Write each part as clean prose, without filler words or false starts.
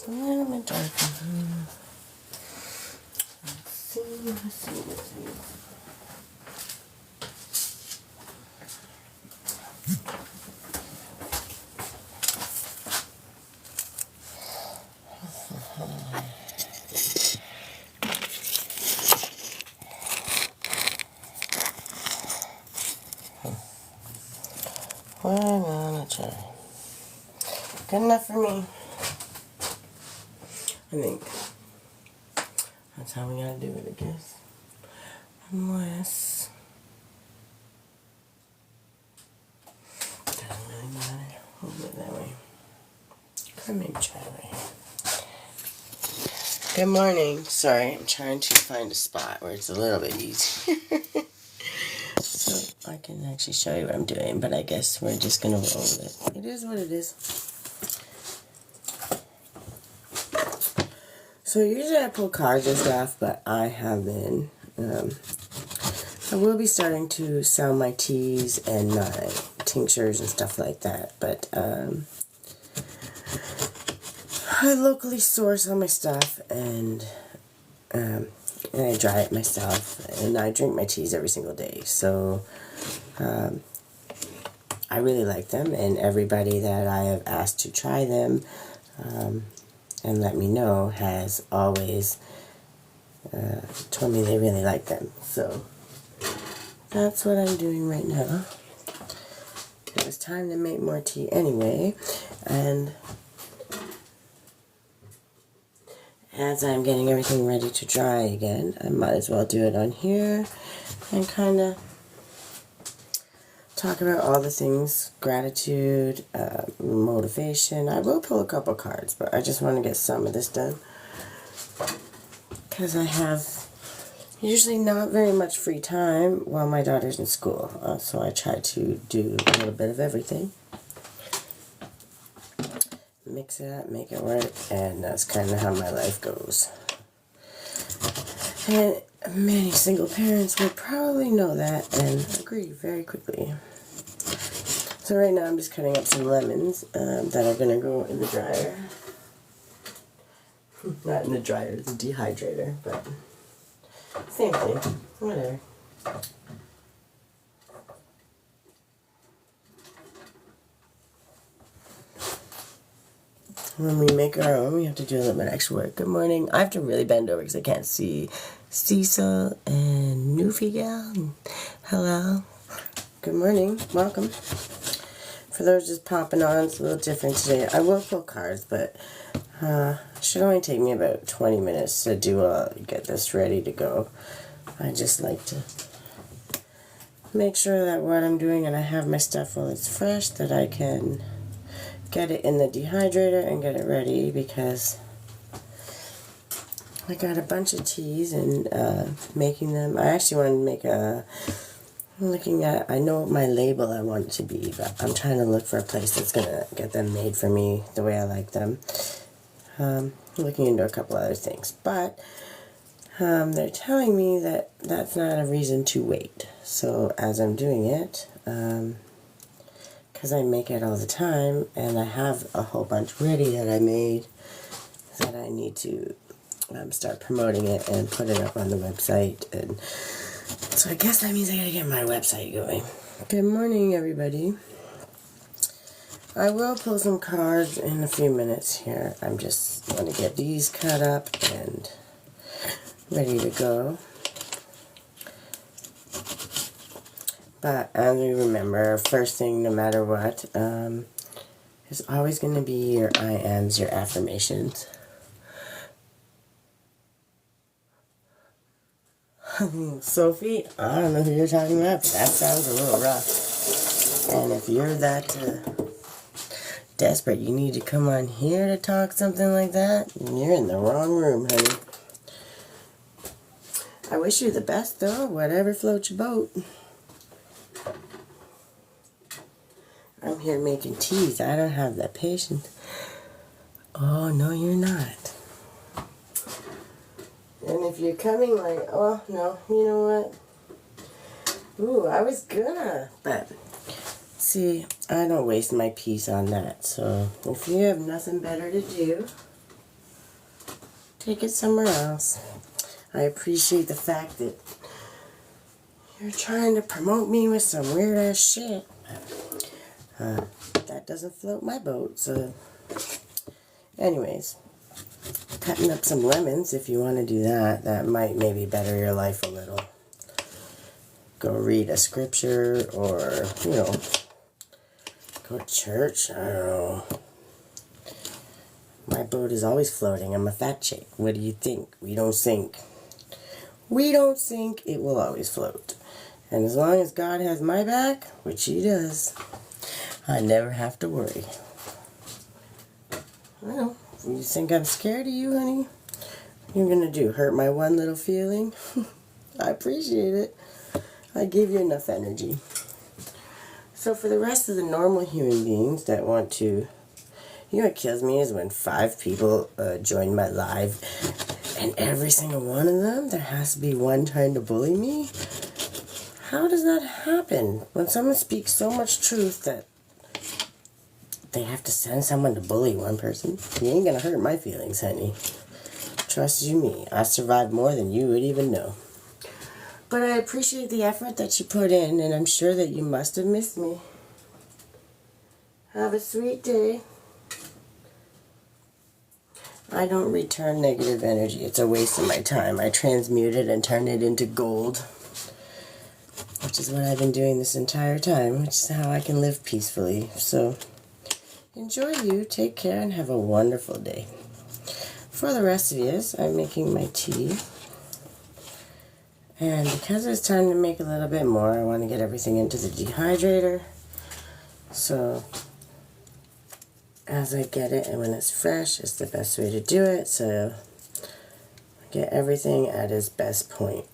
a little bit darker. Let's see. Watermelon cherry. Good enough for me. I think that's how we gotta do it, I guess. Unless doesn't really matter. We'll do it that way. Come maybe try it right here. Good morning. Sorry, I'm trying to find a spot where it's a little bit easier. So I can actually show you what I'm doing, but I guess we're just gonna roll with it. It is what it is. So usually I pull cards and stuff, but I haven't. I will be starting to sell my teas and my tinctures and stuff like that, but I locally source all my stuff and I dry it myself, and I drink my teas every single day. So I really like them, and everybody that I have asked to try them and let me know has always told me they really like them. So that's what I'm doing right now. It was time to make more tea anyway, and as I'm getting everything ready to dry again, I might as well do it on here and kind of talk about all the things, gratitude, motivation. I will pull a couple cards, but I just want to get some of this done because I have usually not very much free time while my daughter's in school, so I try to do a little bit of everything. Mix it up, make it work, and that's kind of how my life goes. And many single parents would probably know that and agree very quickly. So right now I'm just cutting up some lemons that are going to go in the dryer. Not in the dryer, the dehydrator, but same thing, whatever. When we make our own, we have to do a little bit of extra work. Good morning. I have to really bend over because I can't see Cecil and Newfie Gal. Hello. Good morning. Welcome. For those just popping on, it's a little different today. I will pull cards, but it should only take me about 20 minutes to get this ready to go. I just like to make sure that what I'm doing and I have my stuff while it's fresh, that I can get it in the dehydrator and get it ready, because I got a bunch of teas and making them. I actually want to make I know what my label I want it to be, but I'm trying to look for a place that's going to get them made for me the way I like them. Looking into a couple other things, but they're telling me that that's not a reason to wait. So as I'm doing it, because I make it all the time, and I have a whole bunch ready that I made, that I need to start promoting it and put it up on the website. And so I guess that means I gotta get my website going. Good morning, everybody. I will pull some cards in a few minutes here. I'm just going to get these cut up and ready to go. But as you remember, first thing, no matter what, is always going to be your I ams, your affirmations. Sophie, I don't know who you're talking about, but that sounds a little rough. And if you're that desperate, you need to come on here to talk something like that, you're in the wrong room, honey. I wish you the best, though, whatever floats your boat. I'm here making teas. I don't have that patience. Oh, no, you're not. And if you're coming like, oh, no, you know what? Ooh, I was gonna. But, see, I don't waste my peace on that. So, if you have nothing better to do, take it somewhere else. I appreciate the fact that you're trying to promote me with some weird ass shit. That doesn't float my boat, so anyways, cutting up some lemons if you want to do that. That might maybe better your life a little. Go read a scripture or, you know, go to church. I don't know. My boat is always floating. I'm a fat chick. What do you think? We don't sink. We don't sink. It will always float. And as long as God has my back, which He does, I never have to worry. Well, you think I'm scared of you, honey? What are you going to do? Hurt my one little feeling? I appreciate it. I gave you enough energy. So for the rest of the normal human beings that want to, you know what kills me is when 5 people join my live, and every single one of them, there has to be one trying to bully me. How does that happen? When someone speaks so much truth that they have to send someone to bully one person? You ain't gonna hurt my feelings, honey. Trust you me, I survived more than you would even know. But I appreciate the effort that you put in, and I'm sure that you must have missed me. Have a sweet day. I don't return negative energy. It's a waste of my time. I transmute it and turn it into gold, which is what I've been doing this entire time, which is how I can live peacefully. So enjoy you, take care, and have a wonderful day. For the rest of you, I'm making my tea. And because it's time to make a little bit more, I want to get everything into the dehydrator. So as I get it and when it's fresh, it's the best way to do it. So get everything at its best point.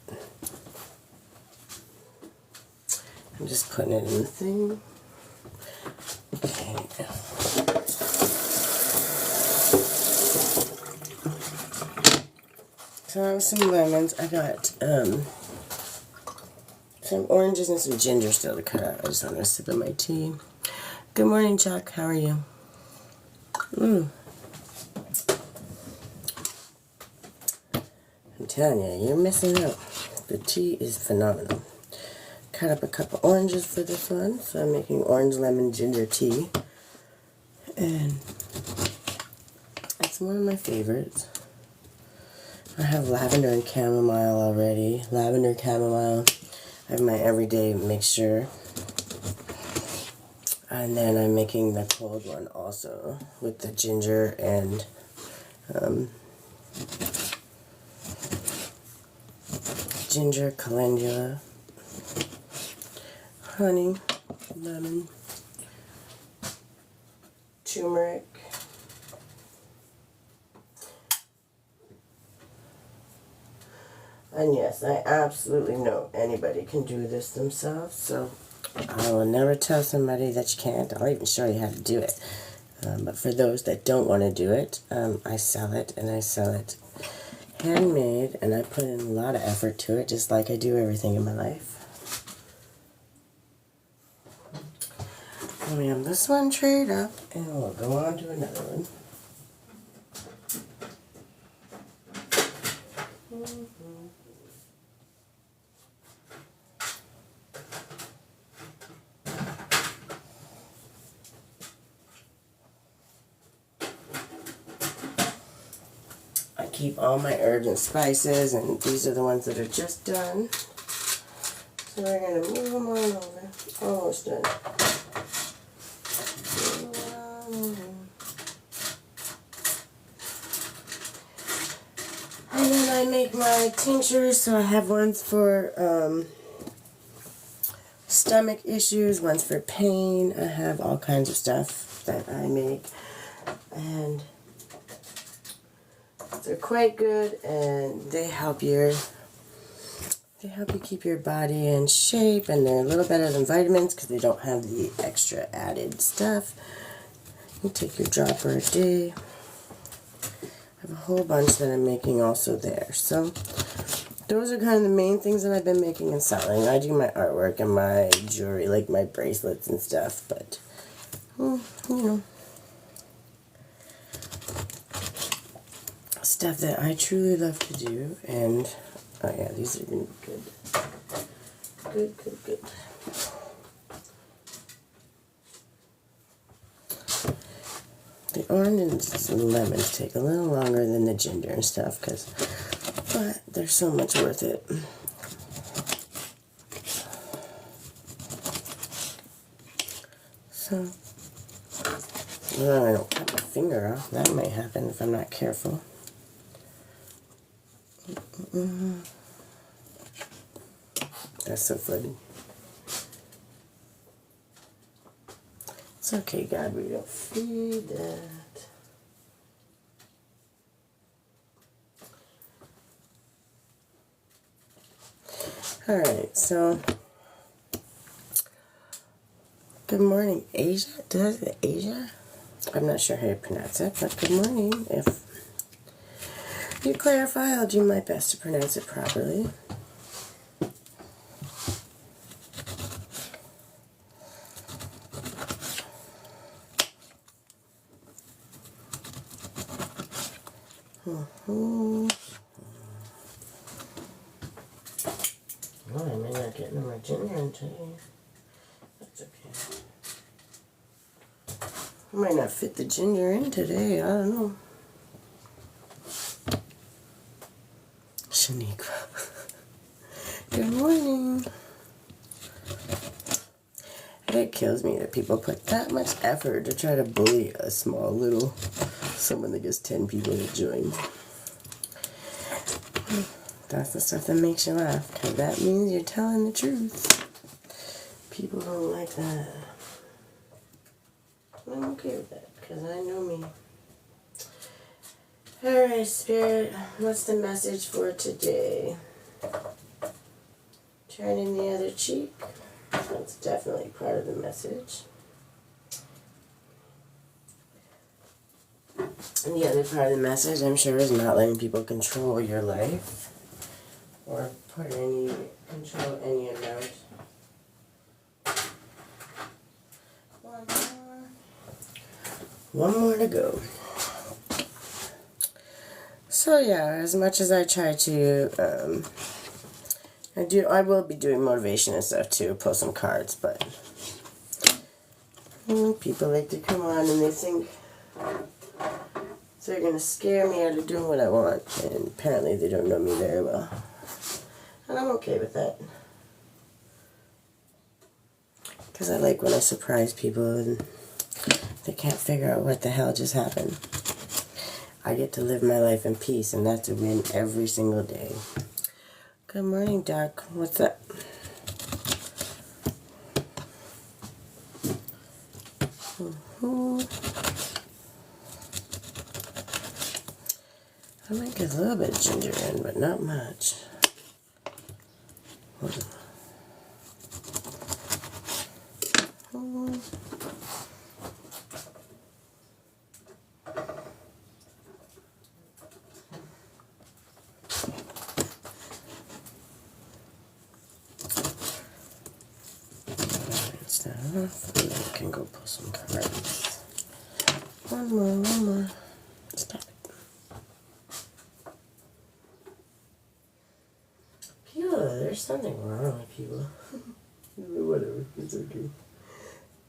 I'm just putting it in the thing. Okay. So I have some lemons. I got some oranges and some ginger still to cut out. I just want to sip of my tea. Good morning, Chuck. How are you? I'm telling you, you're missing out. The tea is phenomenal. Cut up a couple oranges for this one, so I'm making orange lemon ginger tea. And it's one of my favorites. I have lavender and chamomile already. Lavender, chamomile. I have my everyday mixture. And then I'm making the cold one also with the ginger and ginger, calendula, honey, lemon, turmeric, and yes, I absolutely know anybody can do this themselves, so I will never tell somebody that you can't. I'll even show you how to do it. But for those that don't want to do it, I sell it, and I sell it handmade, and I put in a lot of effort to it, just like I do everything in my life. And we have this one trade up, and we'll go on to another one. I keep all my herbs and spices, and these are the ones that are just done. So we're going to move them on over. Almost done. And then I make my tinctures, so I have ones for stomach issues, ones for pain. I have all kinds of stuff that I make. And they're quite good, and they help you keep your body in shape, and they're a little better than vitamins because they don't have the extra added stuff. You take your dropper a day. I have a whole bunch that I'm making also there. So those are kind of the main things that I've been making and selling. I do my artwork and my jewelry, like my bracelets and stuff, but stuff that I truly love to do, and oh yeah, these are going to be good. Good. The orange and lemons take a little longer than the ginger and stuff, but they're so much worth it. So, I don't cut my finger off. That might happen if I'm not careful. That's so funny. It's okay, God, we don't feed that. Alright, so good morning, Asia. Does it Asia? I'm not sure how you pronounce it, but good morning. If you clarify, I'll do my best to pronounce it properly. Well, I may not get my ginger in today. That's okay. I might not fit the ginger in today. I don't know. Shaniqua. Good morning. It kills me that people put that much effort to try to bully a small little someone that gets 10 people to join. That's the stuff that makes you laugh, because that means you're telling the truth. People don't like that. I'm okay with that, because I know me. Alright, Spirit, what's the message for today? Turning the other cheek. That's definitely part of the message. And the other part of the message, I'm sure, is not letting people control your life or control any amount. One more to go. So yeah, as much as I try to, I will be doing motivation and stuff too, post some cards, but people like to come on and they think they're going to scare me out of doing what I want, and apparently they don't know me very well. And I'm okay with that. Because I like when I surprise people and they can't figure out what the hell just happened. I get to live my life in peace, and that's a win every single day. Good morning, Doc. What's up? I might get a little bit of ginger in, but not much. I can go pull some cards. One more. Stop it. Pila, there's something wrong with Pila. Whatever, it's okay.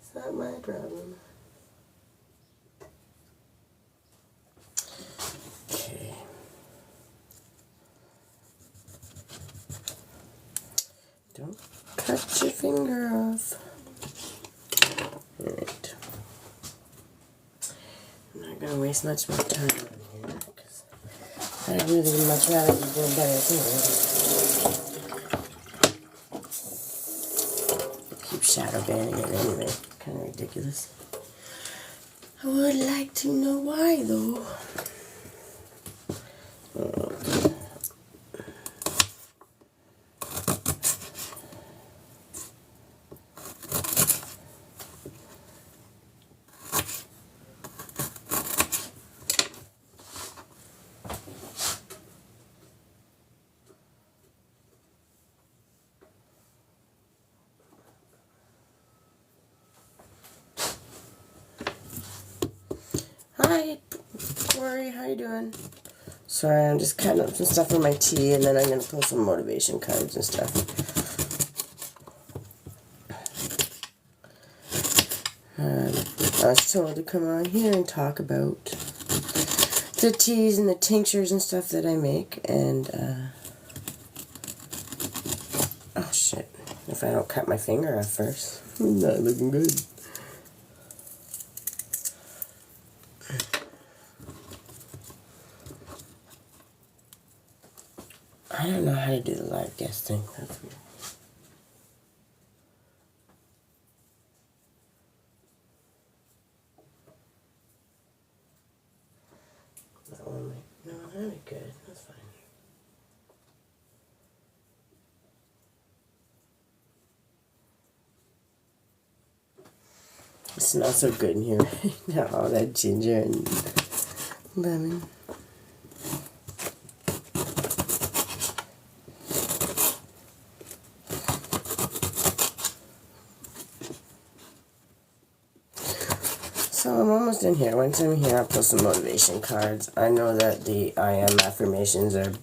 It's not my problem. Okay. Don't cut your finger off. Alright. I'm not going to waste much more time on here, because I'd really much rather be doing better things. Keep shadow banning it anyway. Kind of ridiculous. I would like to know why, though. Hi, Corey, how you doing? Sorry, I'm just cutting up some stuff for my tea, and then I'm going to pull some motivation cards and stuff. I was told to come on here and talk about the teas and the tinctures and stuff that I make, and, oh shit, if I don't cut my finger off first, I'm not looking good. I don't know how to do the live guest thing. That's weird. That one might, no, that ain't good. That's fine. It smells so good in here right now. All that ginger and lemon. So I'm almost in here. Once I'm here, I'll pull some motivation cards. I know that the I am affirmations are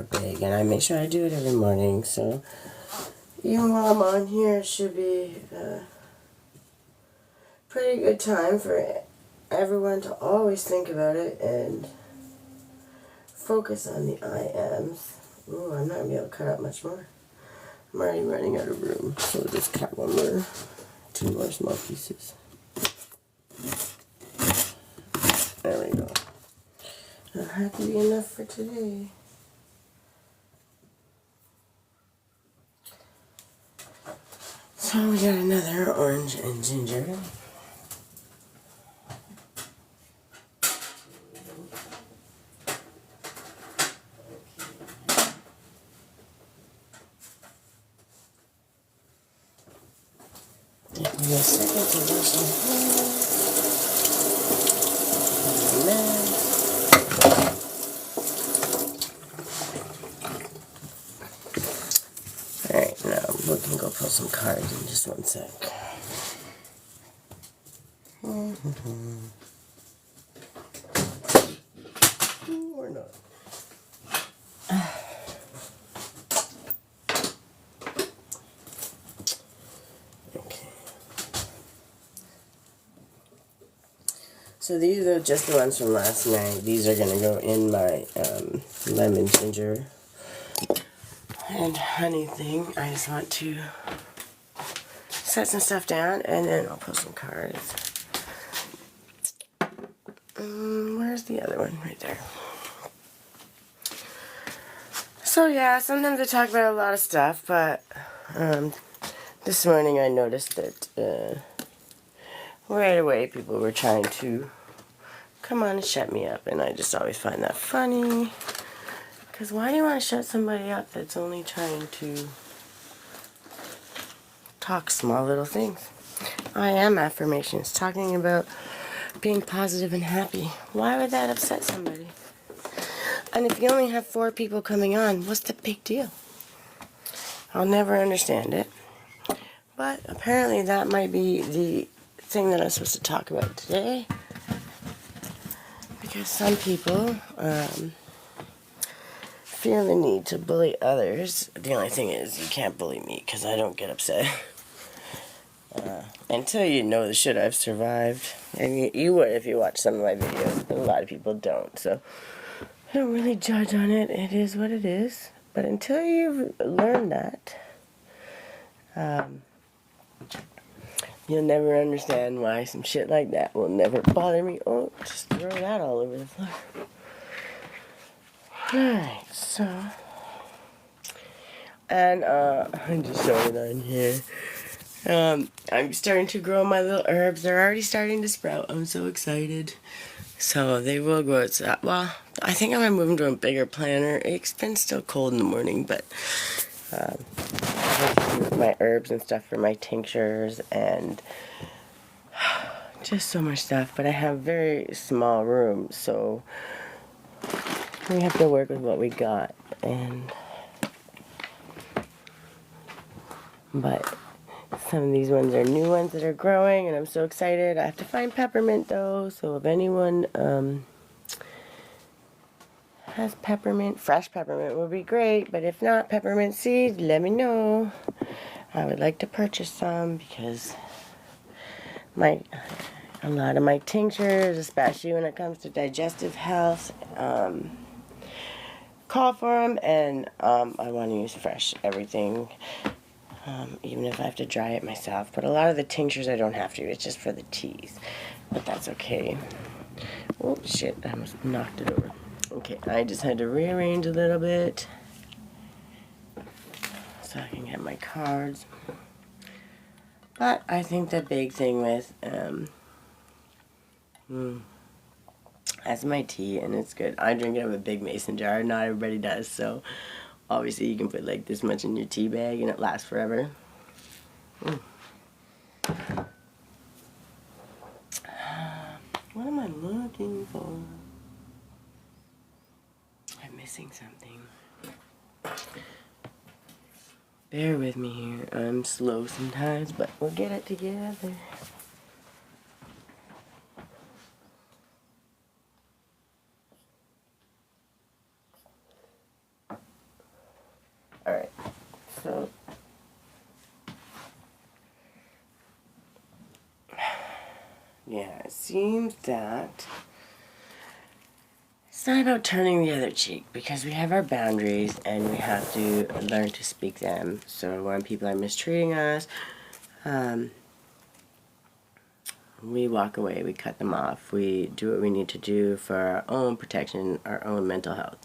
big, and I make sure I do it every morning. So even while I'm on here, it should be a pretty good time for everyone to always think about it and focus on the I ams. Ooh, I'm not going to be able to cut up much more. I'm already running out of room, so we'll just cut two more small pieces. There we go. Not happy enough for today. So we got another orange and ginger. Give me a second to wash my hands. Alright, now we can go pull some cards in just one sec. Or not. Okay. So these are just the ones from last night. These are going to go in my lemon ginger and honey thing. I just want to set some stuff down, and then I'll pull some cards. Where's the other one? Right there. So yeah, sometimes I talk about a lot of stuff, but this morning I noticed that right away people were trying to come on and shut me up, and I just always find that funny. Because why do you want to shut somebody up that's only trying to talk small little things? I am affirmations, talking about being positive and happy. Why would that upset somebody? And if you only have 4 people coming on, what's the big deal? I'll never understand it. But apparently that might be the thing that I'm supposed to talk about today. Because some people feel the need to bully others. The only thing is, you can't bully me because I don't get upset. Until you know the shit I've survived. And you would if you watch some of my videos, but a lot of people don't. So I don't really judge on it. It is what it is. But until you've learned that, you'll never understand why some shit like that will never bother me. Oh, just throw that all over the floor. Alright, so. And, I'm just showing it on here. I'm starting to grow my little herbs. They're already starting to sprout. I'm so excited. So they will go outside. Well, I think I'm going to move them to a bigger planter. It's been still cold in the morning, but I have to use my herbs and stuff for my tinctures and just so much stuff. But I have very small rooms, so we have to work with what we got. But some of these ones are new ones that are growing, and I'm so excited. I have to find peppermint, though, so if anyone has peppermint. Fresh peppermint would be great, but if not, peppermint seeds, let me know. I would like to purchase some because a lot of my tinctures, especially when it comes to digestive health, call for them, and I want to use fresh everything, even if I have to dry it myself. But a lot of the tinctures I don't have to. It's just for the teas, but that's okay. Oh shit, I almost knocked it over. Okay, I just had to rearrange a little bit so I can get my cards. But I think the big thing with that's my tea, and it's good. I drink it out of a big mason jar. Not everybody does, so obviously you can put like this much in your tea bag and it lasts forever. What am I looking for? I'm missing something. Bear with me here. I'm slow sometimes, but we'll get it together. Alright, so yeah, it seems that it's not about turning the other cheek, because we have our boundaries and we have to learn to speak them. So when people are mistreating us, we walk away, we cut them off, we do what we need to do for our own protection, our own mental health.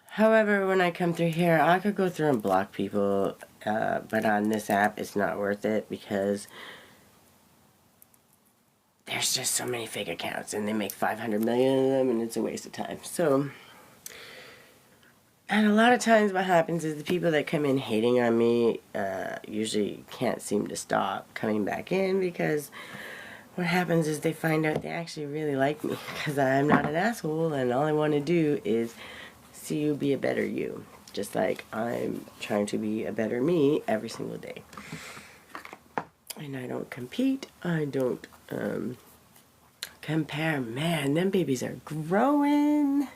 However, when I come through here, I could go through and block people, but on this app, it's not worth it because there's just so many fake accounts and they make 500 million of them and it's a waste of time. So, and a lot of times what happens is the people that come in hating on me usually can't seem to stop coming back in, because what happens is they find out they actually really like me because I'm not an asshole and all I want to do is see you be a better you. Just like I'm trying to be a better me every single day. And I don't compete. I don't compare. Man, them babies are growing.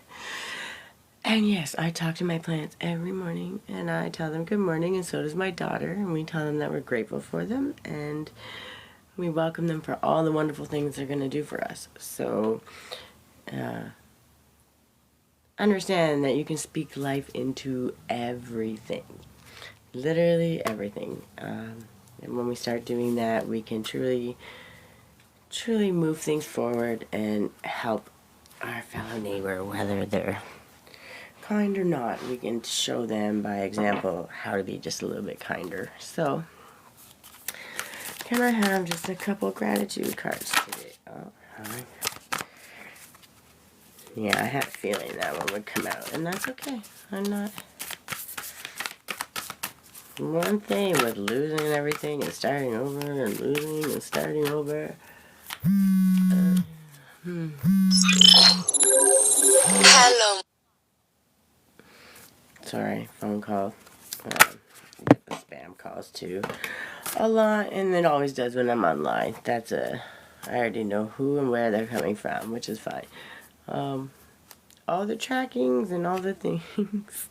And yes, I talk to my plants every morning and I tell them good morning, and so does my daughter, and we tell them that we're grateful for them and we welcome them for all the wonderful things they're going to do for us. So understand that you can speak life into everything. Literally everything. And when we start doing that, we can truly move things forward and help our fellow neighbor, whether they're kind or not. We can show them by example how to be just a little bit kinder. So, can I have just a couple gratitude cards today? Oh, alright. Yeah, I had a feeling that one would come out, and that's okay. I'm not. One thing with losing everything and starting over and losing and starting over. Hello. Sorry, phone call. Get the spam calls too. A lot, and it always does when I'm online. I already know who and where they're coming from, which is fine. All the trackings and all the things,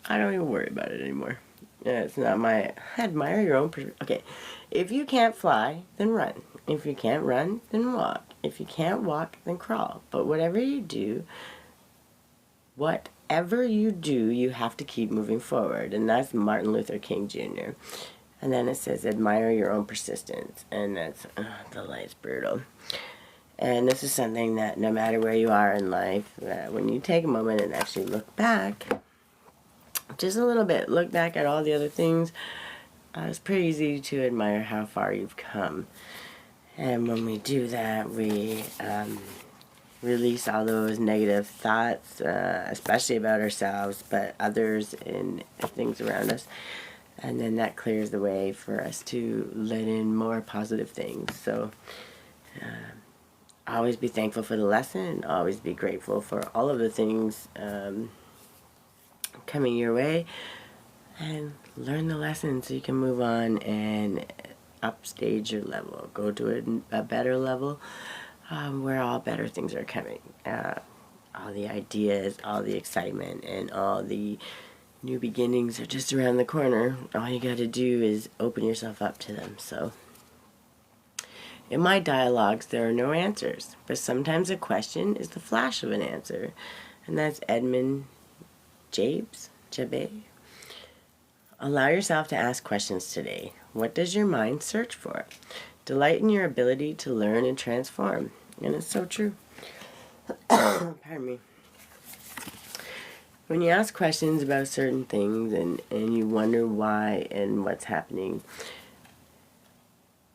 I don't even worry about it anymore. Yeah, it's not my. Admire your own. Okay, if you can't fly, then run. If you can't run, then walk. If you can't walk, then crawl. But whatever you do, you have to keep moving forward. And that's Martin Luther King Jr. And then it says, admire your own persistence. And that's, the light's brutal. And this is something that no matter where you are in life, that when you take a moment and actually look back, just a little bit, look back at all the other things, it's pretty easy to admire how far you've come. And when we do that, we release all those negative thoughts, especially about ourselves, but others and things around us. And then that clears the way for us to let in more positive things. So always be thankful for the lesson. Always be grateful for all of the things coming your way. And learn the lesson so you can move on and upstage your level. Go to a better level where all better things are coming. all the ideas, all the excitement, and all the new beginnings are just around the corner. All you got to do is open yourself up to them. So, in my dialogues, there are no answers, but sometimes a question is the flash of an answer. And that's Edmund Jabe. Allow yourself to ask questions today. What does your mind search for? Delight in your ability to learn and transform. And it's so true. Pardon me. When you ask questions about certain things and you wonder why and what's happening,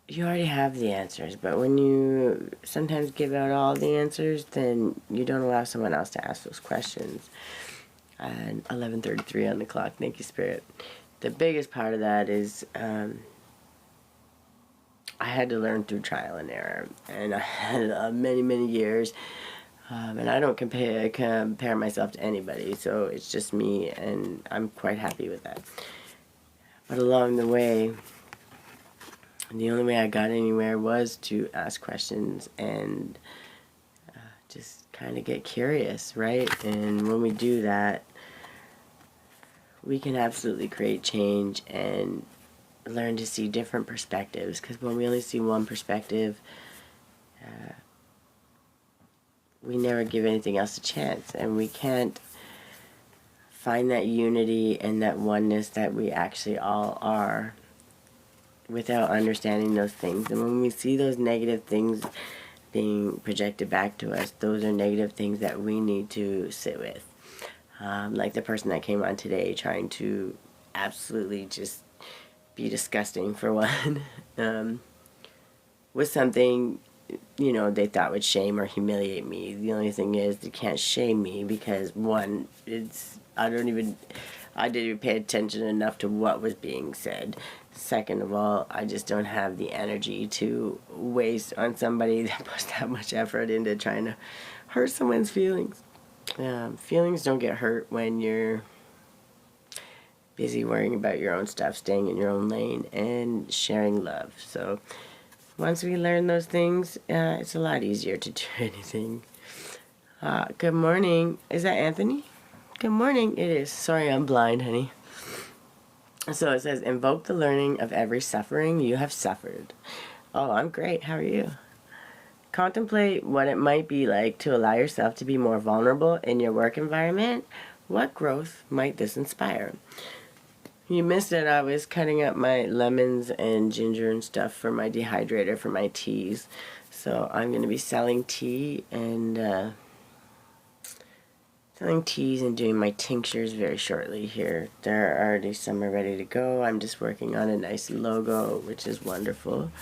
you already have the answers. But when you sometimes give out all the answers, then you don't allow someone else to ask those questions. And 11:33 on the clock. Thank you, Spirit. The biggest part of that is I had to learn through trial and error. And I had many years. And I don't compare myself to anybody, so it's just me, and I'm quite happy with that. But along the way, the only way I got anywhere was to ask questions and just kind of get curious, right? And when we do that, we can absolutely create change and learn to see different perspectives, because when we only see one perspective, we never give anything else a chance, and we can't find that unity and that oneness that we actually all are without understanding those things. And when we see those negative things being projected back to us, those are negative things that we need to sit with. Like the person that came on today trying to absolutely just be disgusting for one with something they thought would shame or humiliate me. The only thing is, they can't shame me because, one, I didn't even pay attention enough to what was being said. Second of all, I just don't have the energy to waste on somebody that puts that much effort into trying to hurt someone's feelings. Feelings don't get hurt when you're busy worrying about your own stuff, staying in your own lane, and sharing love. So once we learn those things, it's a lot easier to do anything. Good morning. Is that Anthony? Good morning. It is. Sorry, I'm blind, honey. So it says, invoke the learning of every suffering you have suffered. Oh, I'm great. How are you? Contemplate what it might be like to allow yourself to be more vulnerable in your work environment. What growth might this inspire? You missed it. I was cutting up my lemons and ginger and stuff for my dehydrator for my teas. So I'm going to be selling tea and doing my tinctures very shortly here. There are already some are ready to go. I'm just working on a nice logo, which is wonderful.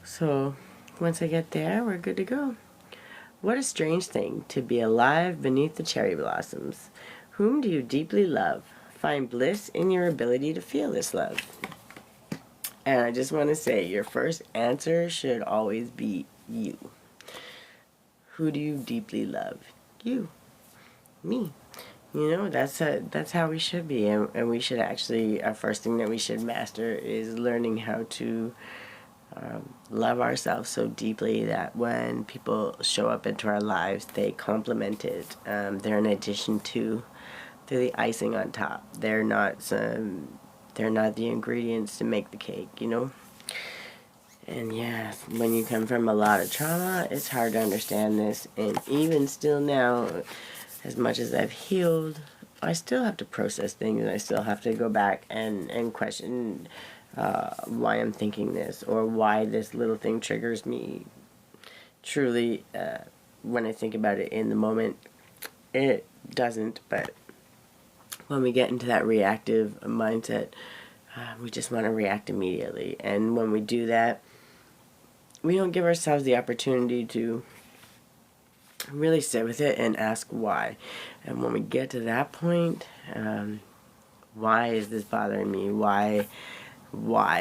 So once I get there, we're good to go. What a strange thing to be alive beneath the cherry blossoms. Whom do you deeply love? Find bliss in your ability to feel this love. And I just want to say, your first answer should always be you. Who do you deeply love? You. Me. That's how we should be. And we should actually, our first thing that we should master is learning how to love ourselves so deeply that when people show up into our lives, they complement it. They're an addition to. They're the icing on top. They're not the ingredients to make the cake, And yeah, when you come from a lot of trauma, it's hard to understand this. And even still now, as much as I've healed, I still have to process things. And I still have to go back and question why I'm thinking this, or why this little thing triggers me. Truly, when I think about it in the moment, it doesn't, but when we get into that reactive mindset, we just want to react immediately. And when we do that, we don't give ourselves the opportunity to really sit with it and ask why. And when we get to that point, why is this bothering me? Why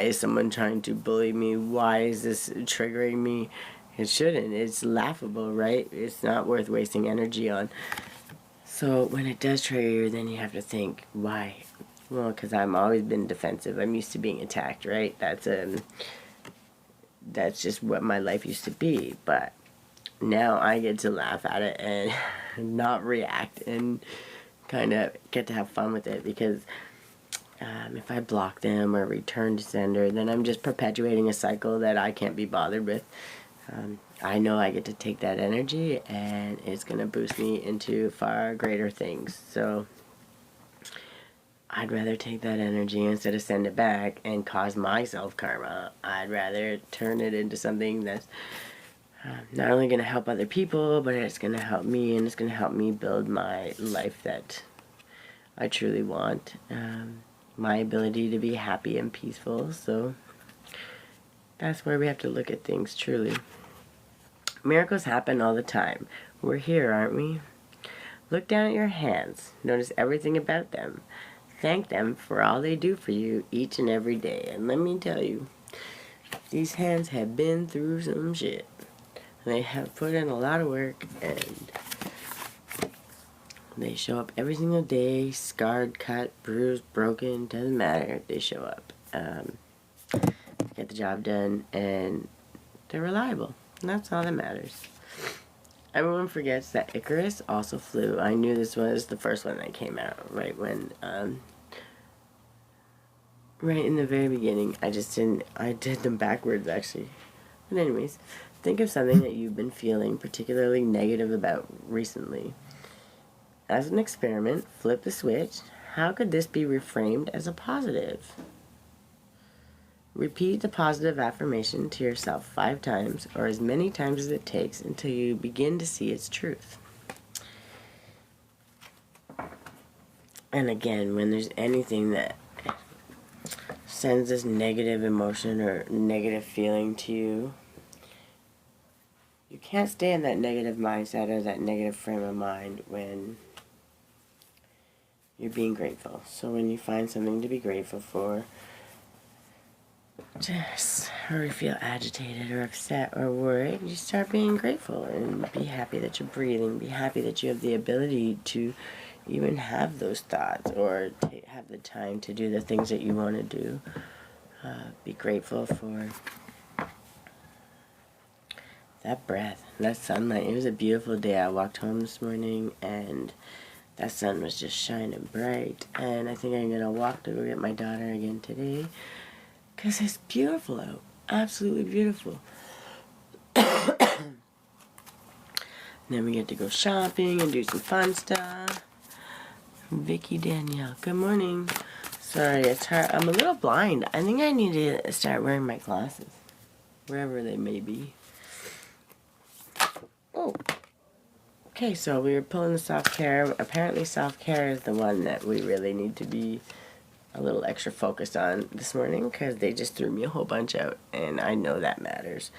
is someone trying to bully me? Why is this triggering me? It shouldn't. It's laughable, right? It's not worth wasting energy on. So when it does trigger you, then you have to think, why? Well, because I've always been defensive. I'm used to being attacked, right? That's just what my life used to be. But now I get to laugh at it and not react and kind of get to have fun with it, because if I block them or return to sender, then I'm just perpetuating a cycle that I can't be bothered with. I know I get to take that energy and it's going to boost me into far greater things. So I'd rather take that energy instead of send it back and cause myself karma. I'd rather turn it into something that's not only going to help other people, but it's going to help me, and it's going to help me build my life that I truly want. My ability to be happy and peaceful. So that's where we have to look at things truly. Miracles happen all the time. We're here, aren't we? Look down at your hands. Notice everything about them. Thank them for all they do for you each and every day. And let me tell you, these hands have been through some shit. They have put in a lot of work, and they show up every single day, scarred, cut, bruised, broken, doesn't matter. They show up, get the job done, and they're reliable. And that's all that matters. Everyone forgets that Icarus also flew. I knew this was the first one that came out right when, right in the very beginning. I did them backwards actually. But anyways, think of something that you've been feeling particularly negative about recently. As an experiment, flip the switch. How could this be reframed as a positive? Repeat the positive affirmation to yourself 5 times, or as many times as it takes, until you begin to see its truth. And again, when there's anything that sends this negative emotion or negative feeling to you, you can't stay in that negative mindset or that negative frame of mind when you're being grateful. So when you find something to be grateful for, or you feel agitated or upset or worried, you start being grateful and be happy that you're breathing, be happy that you have the ability to even have those thoughts or have the time to do the things that you want to do. Be grateful for that breath, that sunlight. It was a beautiful day. I walked home this morning and that sun was just shining bright, and I think I'm going to walk to go get my daughter again today. Because it's beautiful out. Absolutely beautiful. Then we get to go shopping and do some fun stuff. Vicky Danielle, good morning. Sorry, it's hard. I'm a little blind. I think I need to start wearing my glasses. Wherever they may be. Oh. Okay, so we were pulling the self-care. Apparently self-care is the one that we really need to be a little extra focused on this morning, because they just threw me a whole bunch out, and I know that matters.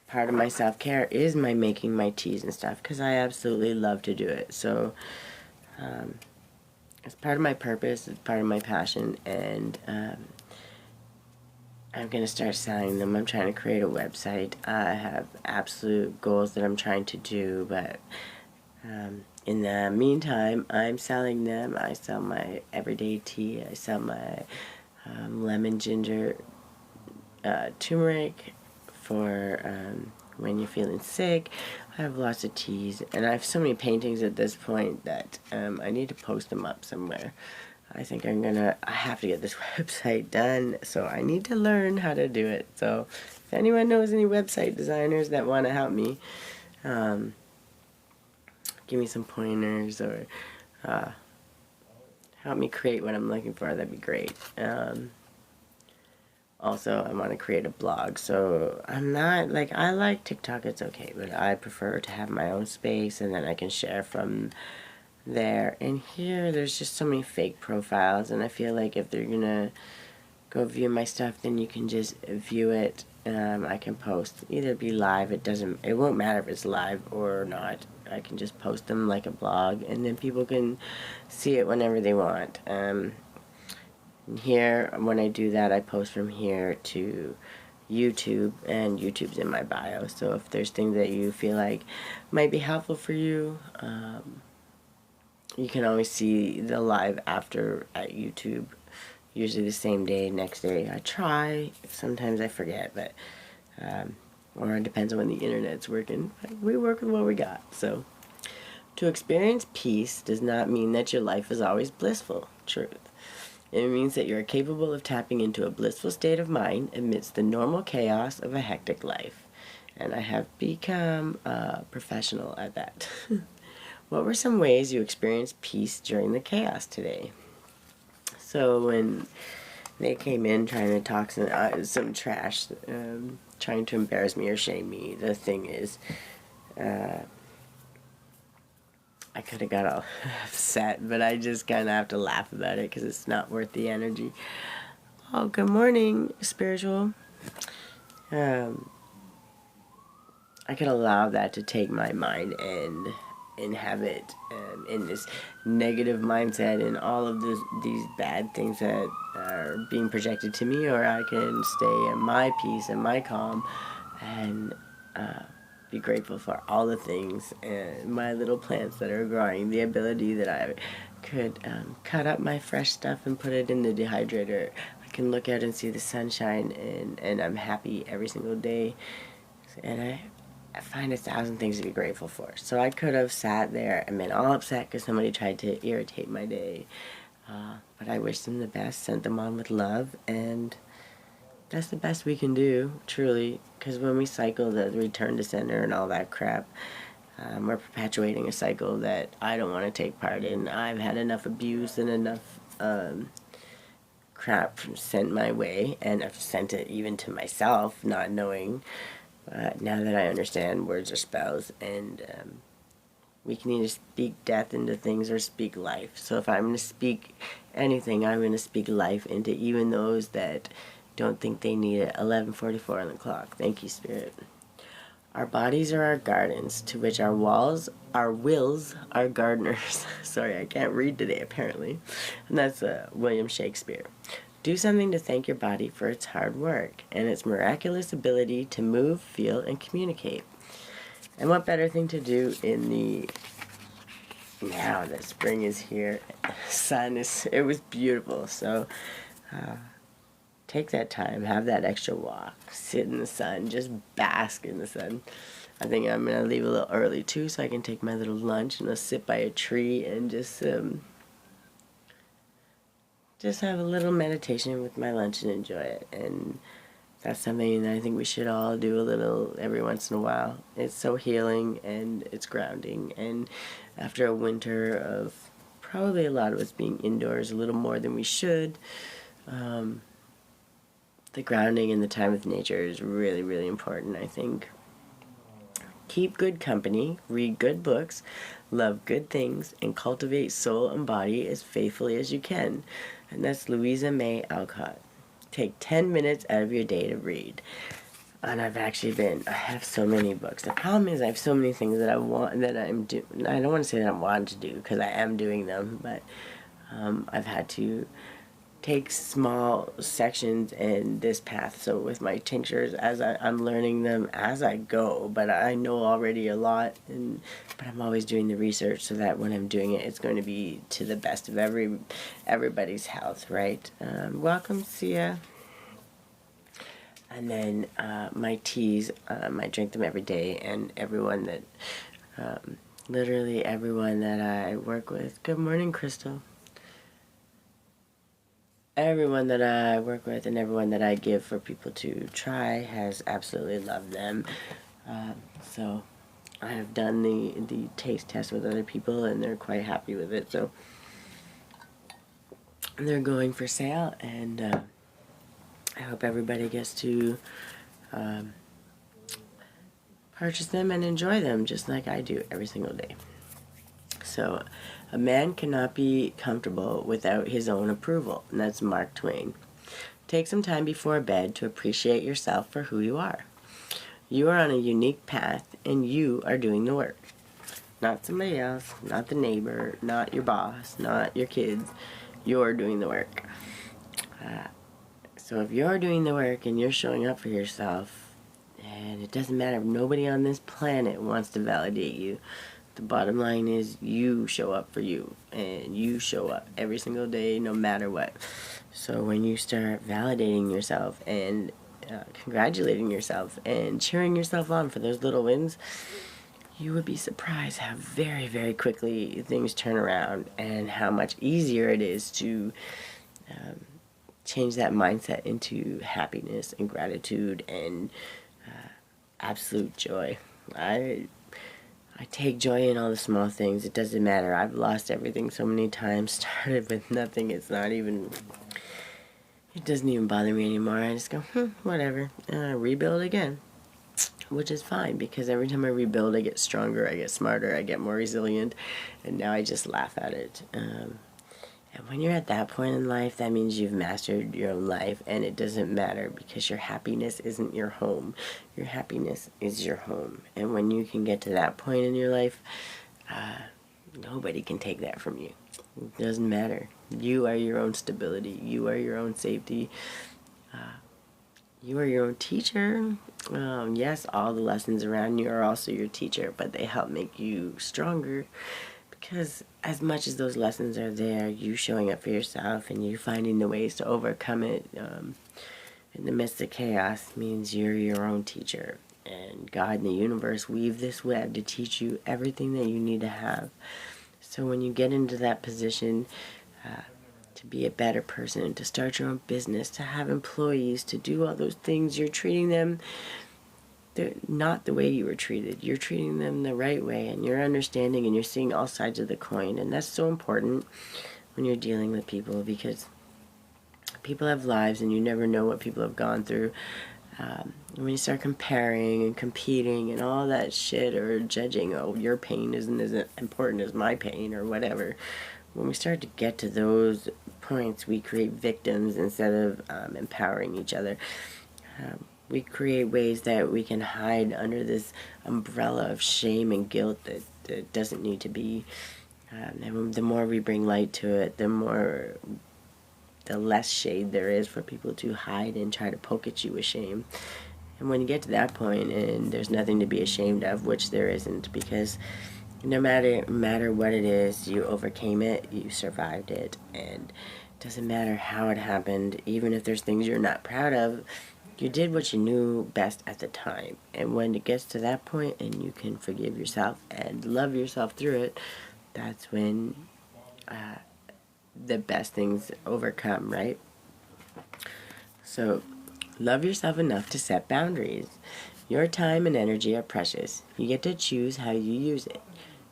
Part of my self-care is my making my teas and stuff, because I absolutely love to do it. So it's part of my purpose, it's part of my passion, and I'm going to start selling them. I'm trying to create a website. I have absolute goals that I'm trying to do, but in the meantime, I'm selling them. I sell my everyday tea. I sell my lemon ginger turmeric for when you're feeling sick. I have lots of teas, and I have so many paintings at this point that I need to post them up somewhere. I think I have to get this website done, so I need to learn how to do it. So if anyone knows any website designers that want to help me, give me some pointers, or help me create what I'm looking for, that'd be great. Also, I want to create a blog, so I'm not, like, I like TikTok, it's okay, but I prefer to have my own space, and then I can share from there. And here, there's just so many fake profiles, and I feel like if they're gonna go view my stuff, then you can just view it. I can post, either be live, it won't matter if it's live or not. I can just post them like a blog, and then people can see it whenever they want. Here, when I do that, I post from here to YouTube, and YouTube's in my bio. So if there's things that you feel like might be helpful for you, you can always see the live after at YouTube, usually the same day, next day. I try, sometimes I forget, but or it depends on when the internet's working. We work with what we got. So, to experience peace does not mean that your life is always blissful. Truth. It means that you are capable of tapping into a blissful state of mind amidst the normal chaos of a hectic life. And I have become a professional at that. What were some ways you experienced peace during the chaos today? So when they came in trying to talk some trash, trying to embarrass me or shame me, the thing is, I could have got all upset, but I just kind of have to laugh about it because it's not worth the energy. Oh, good morning, spiritual. I could allow that to take my mind and have it in this negative mindset and all of these bad things that are being projected to me, or I can stay in my peace and my calm and be grateful for all the things and my little plants that are growing, the ability that I could cut up my fresh stuff and put it in the dehydrator. I can look out and see the sunshine, and I'm happy every single day. And I find 1,000 things to be grateful for. So I could have sat there and been all upset because somebody tried to irritate my day. But I wish them the best, sent them on with love, and that's the best we can do, truly, because when we cycle the return to center and all that crap, we're perpetuating a cycle that I don't want to take part in. I've had enough abuse and enough crap sent my way, and I've sent it even to myself, not knowing. Now that I understand, words are spells, and we can either speak death into things or speak life. So if I'm going to speak anything, I'm going to speak life into even those that don't think they need it. 11:44 on the clock. Thank you, Spirit. Our bodies are our gardens, to which our wills are gardeners. Sorry, I can't read today, apparently. And that's William Shakespeare. Do something to thank your body for its hard work and its miraculous ability to move, feel, and communicate. And what better thing to do now that spring is here. It was beautiful. So take that time, have that extra walk, sit in the sun, just bask in the sun. I think I'm going to leave a little early too so I can take my little lunch and I'll sit by a tree and just have a little meditation with my lunch and enjoy it. And that's something that I think we should all do a little every once in a while. It's so healing and it's grounding. And after a winter of probably a lot of us being indoors a little more than we should, the grounding and the time with nature is really, really important, I think. Keep good company, read good books, love good things, and cultivate soul and body as faithfully as you can. And that's Louisa May Alcott. Take 10 minutes out of your day to read. And I have so many books. The problem is I have so many things that I don't want to say that I want to do, because I am doing them, but I've had to take small sections in this path. So with my tinctures, I'm learning them as I go, but I know already a lot, but I'm always doing the research so that when I'm doing it, it's going to be to the best of everybody's health, right? Welcome, Sia. And then my teas, I drink them every day, and literally everyone that I work with. Good morning, Crystal. Everyone that I work with and everyone that I give for people to try has absolutely loved them. So I have done the taste test with other people, and they're quite happy with it. So they're going for sale, and I hope everybody gets to purchase them and enjoy them just like I do every single day. So, a man cannot be comfortable without his own approval, and that's Mark Twain. Take some time before bed to appreciate yourself for who you are. You are on a unique path, and you are doing the work. Not somebody else, not the neighbor, not your boss, not your kids. You're doing the work. So if you're doing the work and you're showing up for yourself, and it doesn't matter if nobody on this planet wants to validate you, the bottom line is you show up for you, and you show up every single day no matter what. So when you start validating yourself and congratulating yourself and cheering yourself on for those little wins, you would be surprised how very, very quickly things turn around and how much easier it is to change that mindset into happiness and gratitude and absolute joy. I take joy in all the small things. It doesn't matter. I've lost everything so many times, started with nothing. It doesn't even bother me anymore. I just go, whatever. Rebuild again, which is fine, because every time I rebuild, I get stronger, I get smarter, I get more resilient, and now I just laugh at it. And when you're at that point in life, that means you've mastered your own life, and it doesn't matter, because your happiness isn't your home. Your happiness is your home. And when you can get to that point in your life, nobody can take that from you. It doesn't matter. You are your own stability. You are your own safety. You are your own teacher. Yes, all the lessons around you are also your teacher, but they help make you stronger. Because as much as those lessons are there, you showing up for yourself and you finding the ways to overcome it in the midst of chaos means you're your own teacher. And God and the universe weave this web to teach you everything that you need to have. So when you get into that position to be a better person, to start your own business, to have employees, to do all those things, you're treating them they're not the way you were treated. You're treating them the right way, and you're understanding, and you're seeing all sides of the coin. And that's so important when you're dealing with people, because people have lives, and you never know what people have gone through. When you start comparing and competing and all that shit, or judging, oh, your pain isn't as important as my pain, or whatever. When we start to get to those points, we create victims instead of empowering each other. We create ways that we can hide under this umbrella of shame and guilt that doesn't need to be. And the more we bring light to it, the less shade there is for people to hide and try to poke at you with shame. And when you get to that point and there's nothing to be ashamed of, which there isn't, because no matter what it is, you overcame it, you survived it, and it doesn't matter how it happened, even if there's things you're not proud of, you did what you knew best at the time. And when it gets to that point and you can forgive yourself and love yourself through it, that's when the best things overcome, right? So love yourself enough to set boundaries. Your time and energy are precious. You get to choose how you use it.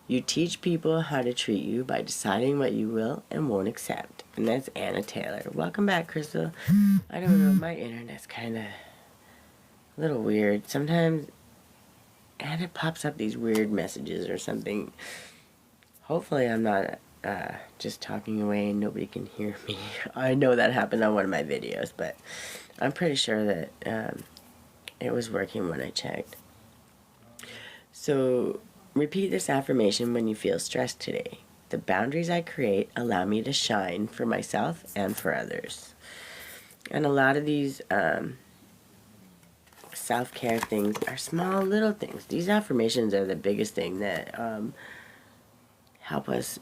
You teach people how to treat you by deciding what you will and won't accept. And that's Anna Taylor. Welcome back, Crystal. I don't know, my internet's kind of a little weird. Sometimes, and it pops up these weird messages or something. Hopefully I'm not just talking away and nobody can hear me. I know that happened on one of my videos, but I'm pretty sure that it was working when I checked. So repeat this affirmation when you feel stressed today. The boundaries I create allow me to shine for myself and for others. And a lot of these self-care things are small little things. These affirmations are the biggest thing that help us,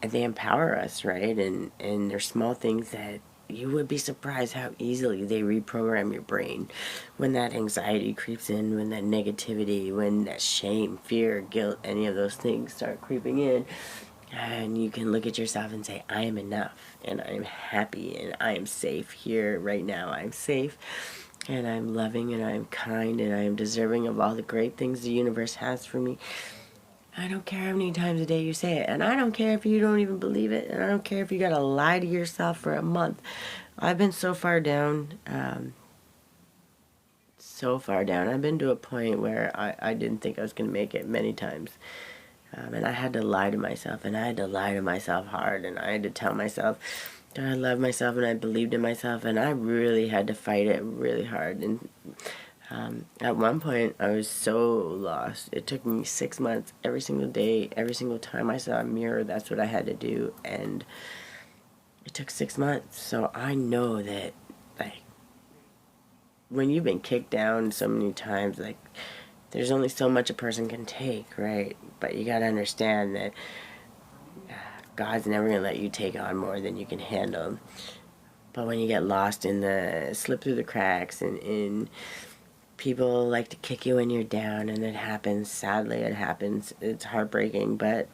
they empower us, right? And they're small things that you would be surprised how easily they reprogram your brain when that anxiety creeps in, when that negativity, when that shame, fear, guilt, any of those things start creeping in. And you can look at yourself and say, I am enough, and I am happy, and I am safe here right now. I'm safe, and I'm loving, and I'm kind, and I am deserving of all the great things the universe has for me. I don't care how many times a day you say it, and I don't care if you don't even believe it, and I don't care if you gotta lie to yourself for a month. I've been so far down, I've been to a point where I didn't think I was gonna make it many times. And I had to lie to myself, and I had to lie to myself hard, and I had to tell myself that I loved myself and I believed in myself, and I really had to fight it really hard. And at one point, I was so lost. It took me 6 months, every single day, every single time I saw a mirror, that's what I had to do. And it took 6 months. So I know that, like, when you've been kicked down so many times, like, there's only so much a person can take, right? But you gotta understand that God's never gonna let you take on more than you can handle. But when you get lost in the, slip through the cracks, and people like to kick you when you're down, and it happens, sadly it happens, it's heartbreaking, but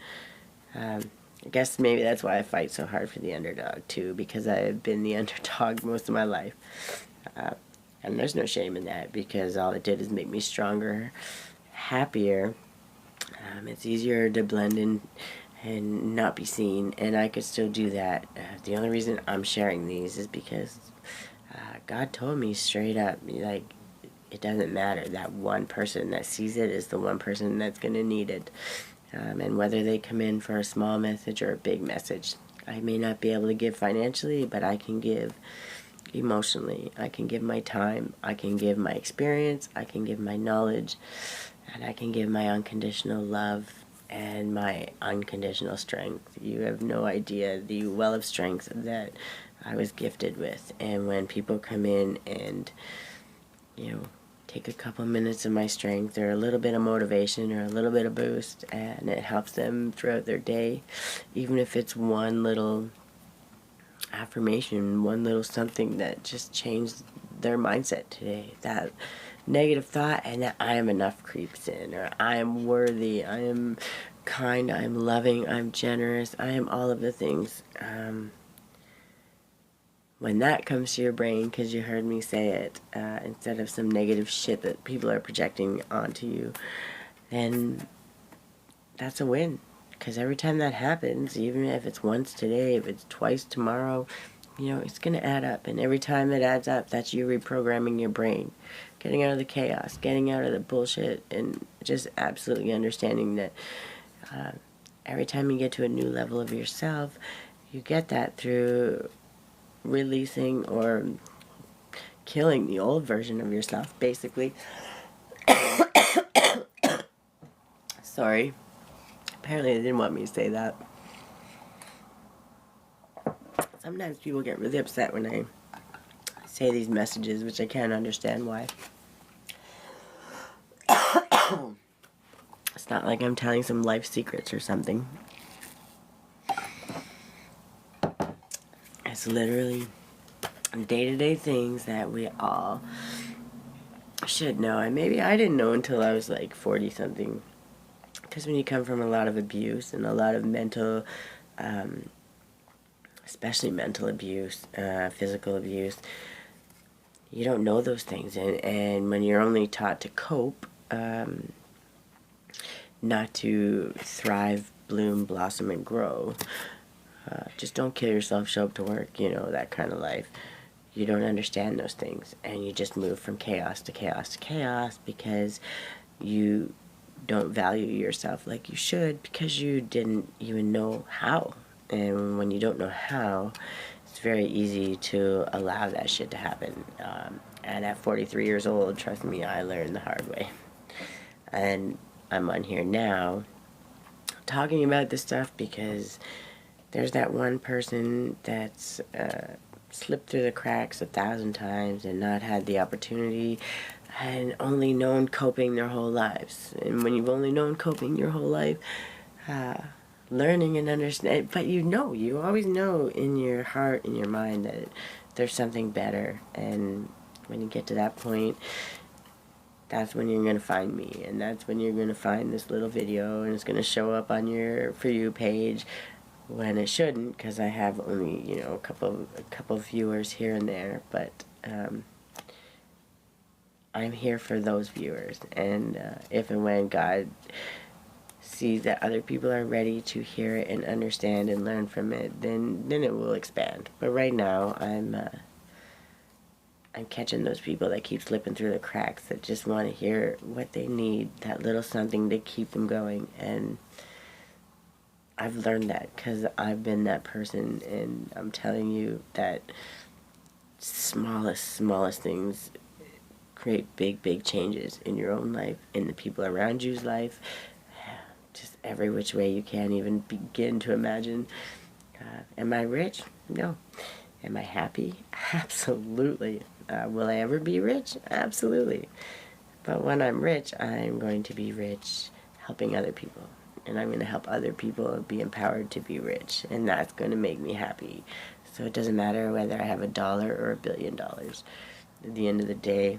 I guess maybe that's why I fight so hard for the underdog too, because I've been the underdog most of my life. And there's no shame in that, because all it did is make me stronger, happier. It's easier to blend in and not be seen, and I could still do that. The only reason I'm sharing these is because God told me straight up, like, it doesn't matter. That one person that sees it is the one person that's going to need it. And whether they come in for a small message or a big message, I may not be able to give financially, but I can give emotionally. I can give my time. I can give my experience. I can give my knowledge. And I can give my unconditional love and my unconditional strength. You have no idea the well of strength that I was gifted with. And when people come in and, take a couple minutes of my strength, or a little bit of motivation, or a little bit of boost, and it helps them throughout their day, even if it's one little affirmation, one little something that just changed their mindset today, that negative thought, and that I am enough creeps in, or I am worthy, I am kind, I am loving, I'm generous, I am all of the things. When that comes to your brain because you heard me say it, instead of some negative shit that people are projecting onto you, then that's a win. Because every time that happens, even if it's once today, if it's twice tomorrow, it's going to add up. And every time it adds up, that's you reprogramming your brain, getting out of the chaos, getting out of the bullshit, and just absolutely understanding that every time you get to a new level of yourself, you get that through releasing or killing the old version of yourself, basically. Sorry. Apparently they didn't want me to say that. Sometimes people get really upset when I say these messages, which I can't understand why. It's not like I'm telling some life secrets or something. It's literally day-to-day things that we all should know. And maybe I didn't know until I was like 40-something. Because when you come from a lot of abuse and a lot of mental, especially mental abuse, physical abuse, you don't know those things. And when you're only taught to cope, not to thrive, bloom, blossom, and grow, just don't kill yourself, show up to work, that kind of life. You don't understand those things, and you just move from chaos to chaos to chaos because you don't value yourself like you should, because you didn't even know how. And when you don't know how, it's very easy to allow that shit to happen. And at 43 years old, trust me, I learned the hard way. And I'm on here now talking about this stuff because there's that one person that's slipped through the cracks 1,000 times and not had the opportunity, and only known coping their whole lives. And when you've only known coping your whole life, learning and understanding, but you always know in your heart, in your mind, that there's something better. And when you get to that point, that's when you're going to find me, and that's when you're going to find this little video, and it's going to show up on your For You page, when it shouldn't, because I have only, a couple viewers here and there, but I'm here for those viewers. And if and when God sees that other people are ready to hear it and understand and learn from it, then it will expand. But right now, I'm catching those people that keep slipping through the cracks, that just want to hear what they need, that little something to keep them going. And I've learned that because I've been that person, and I'm telling you that smallest things create big changes in your own life, in the people around you's life, just every which way you can't even begin to imagine. Am I rich? No. Am I happy? Absolutely. Will I ever be rich? Absolutely. But when I'm rich, I'm going to be rich helping other people. And I'm going to help other people be empowered to be rich. And that's going to make me happy. So it doesn't matter whether I have $1 or $1 billion. At the end of the day,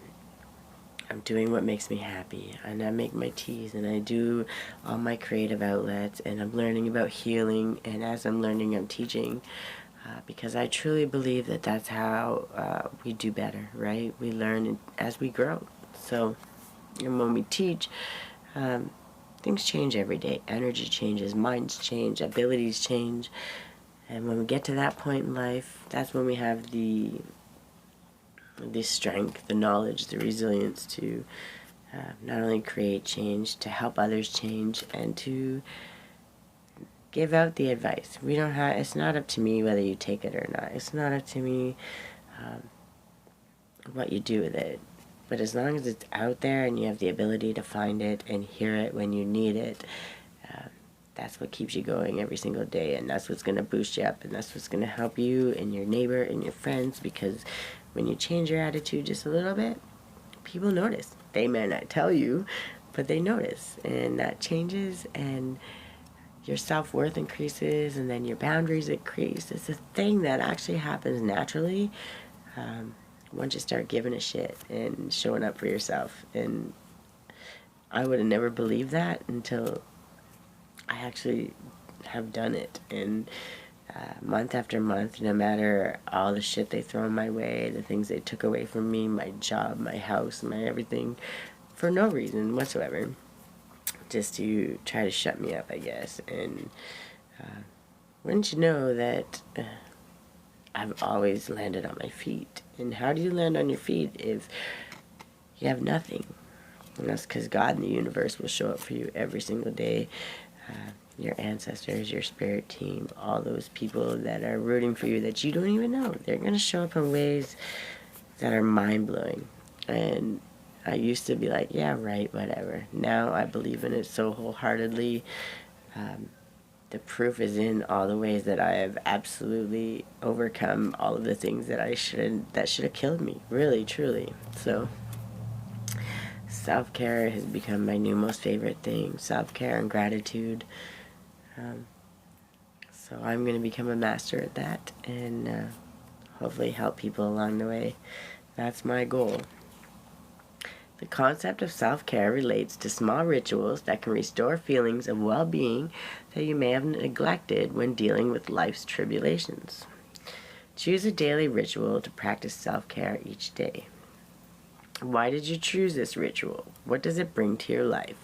I'm doing what makes me happy, and I make my teas, and I do all my creative outlets, and I'm learning about healing, and as I'm learning, I'm teaching, because I truly believe that that's how we do better, right? We learn as we grow. So, and when we teach, things change every day. Energy changes, minds change, abilities change, and when we get to that point in life, that's when we have the strength, the knowledge, the resilience to not only create change, to help others change, and to give out the advice. We don't have. It's not up to me whether you take it or not. It's not up to me what you do with it. But as long as it's out there and you have the ability to find it and hear it when you need it, that's what keeps you going every single day, and that's what's going to boost you up, and that's what's going to help you and your neighbor and your friends, because when you change your attitude just a little bit, people notice. They may not tell you, but they notice, and that changes, and your self-worth increases, and then your boundaries increase. It's a thing that actually happens naturally once you start giving a shit and showing up for yourself. And I would have never believed that until I actually have done it. And month after month, no matter all the shit they throw my way, the things they took away from me, my job, my house, my everything, for no reason whatsoever, just to try to shut me up, I guess. And wouldn't you know that I've always landed on my feet. And how do you land on your feet if you have nothing? And that's because God in the universe will show up for you every single day. Your ancestors, your spirit team, all those people that are rooting for you that you don't even know. They're going to show up in ways that are mind-blowing. And I used to be like, yeah, right, whatever. Now I believe in it so wholeheartedly. The proof is in all the ways that I have absolutely overcome all of the things that should have killed me, really, truly. So self-care has become my new most favorite thing. Self-care and gratitude. So I'm going to become a master at that, and hopefully help people along the way. That's my goal. The concept of self-care relates to small rituals that can restore feelings of well-being that you may have neglected when dealing with life's tribulations. Choose a daily ritual to practice self-care each day. Why did you choose this ritual? What does it bring to your life?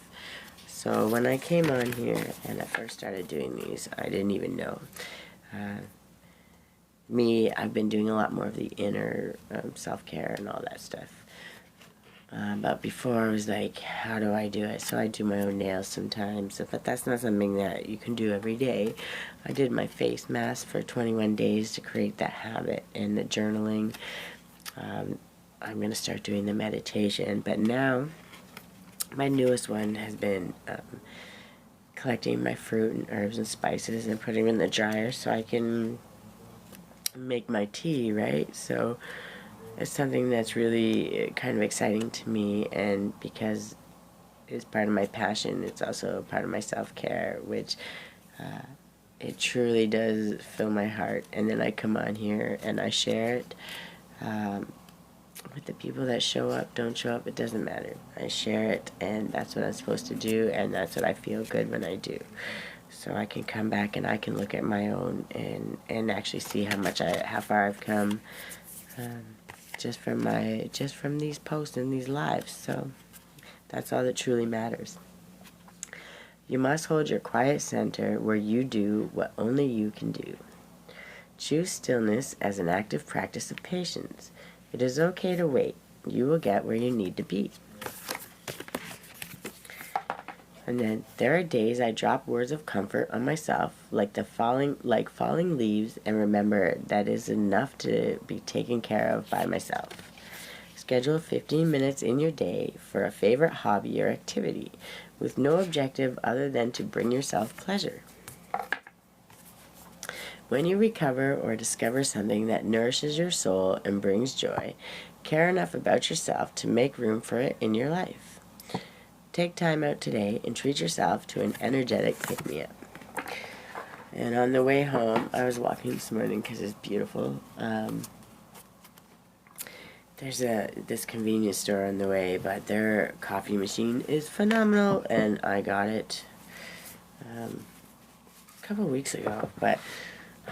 So when I came on here and I first started doing these, I didn't even know. I've been doing a lot more of the inner self-care and all that stuff. But before I was like, how do I do it? So I do my own nails sometimes, but that's not something that you can do every day. I did my face mask for 21 days to create that habit, and the journaling. I'm going to start doing the meditation, but now my newest one has been collecting my fruit and herbs and spices and putting them in the dryer so I can make my tea, right? So it's something that's really kind of exciting to me, and because it's part of my passion, it's also part of my self-care, which it truly does fill my heart. And then I come on here and I share it with the people that show up, don't show up, it doesn't matter. I share it, and that's what I'm supposed to do, and that's what I feel good when I do. So I can come back and I can look at my own and actually see how far I've come just from these posts and these lives. So that's all that truly matters. You must hold your quiet center where you do what only you can do. Choose stillness as an active practice of patience. It is okay to wait. You will get where you need to be. And then there are days I drop words of comfort on myself, like falling leaves, and remember that is enough to be taken care of by myself. Schedule 15 minutes in your day for a favorite hobby or activity, with no objective other than to bring yourself pleasure. When you recover or discover something that nourishes your soul and brings joy, care enough about yourself to make room for it in your life. Take time out today and treat yourself to an energetic pick-me-up. And on the way home, I was walking this morning because it's beautiful. There's this convenience store on the way, but their coffee machine is phenomenal, and I got it a couple of weeks ago. But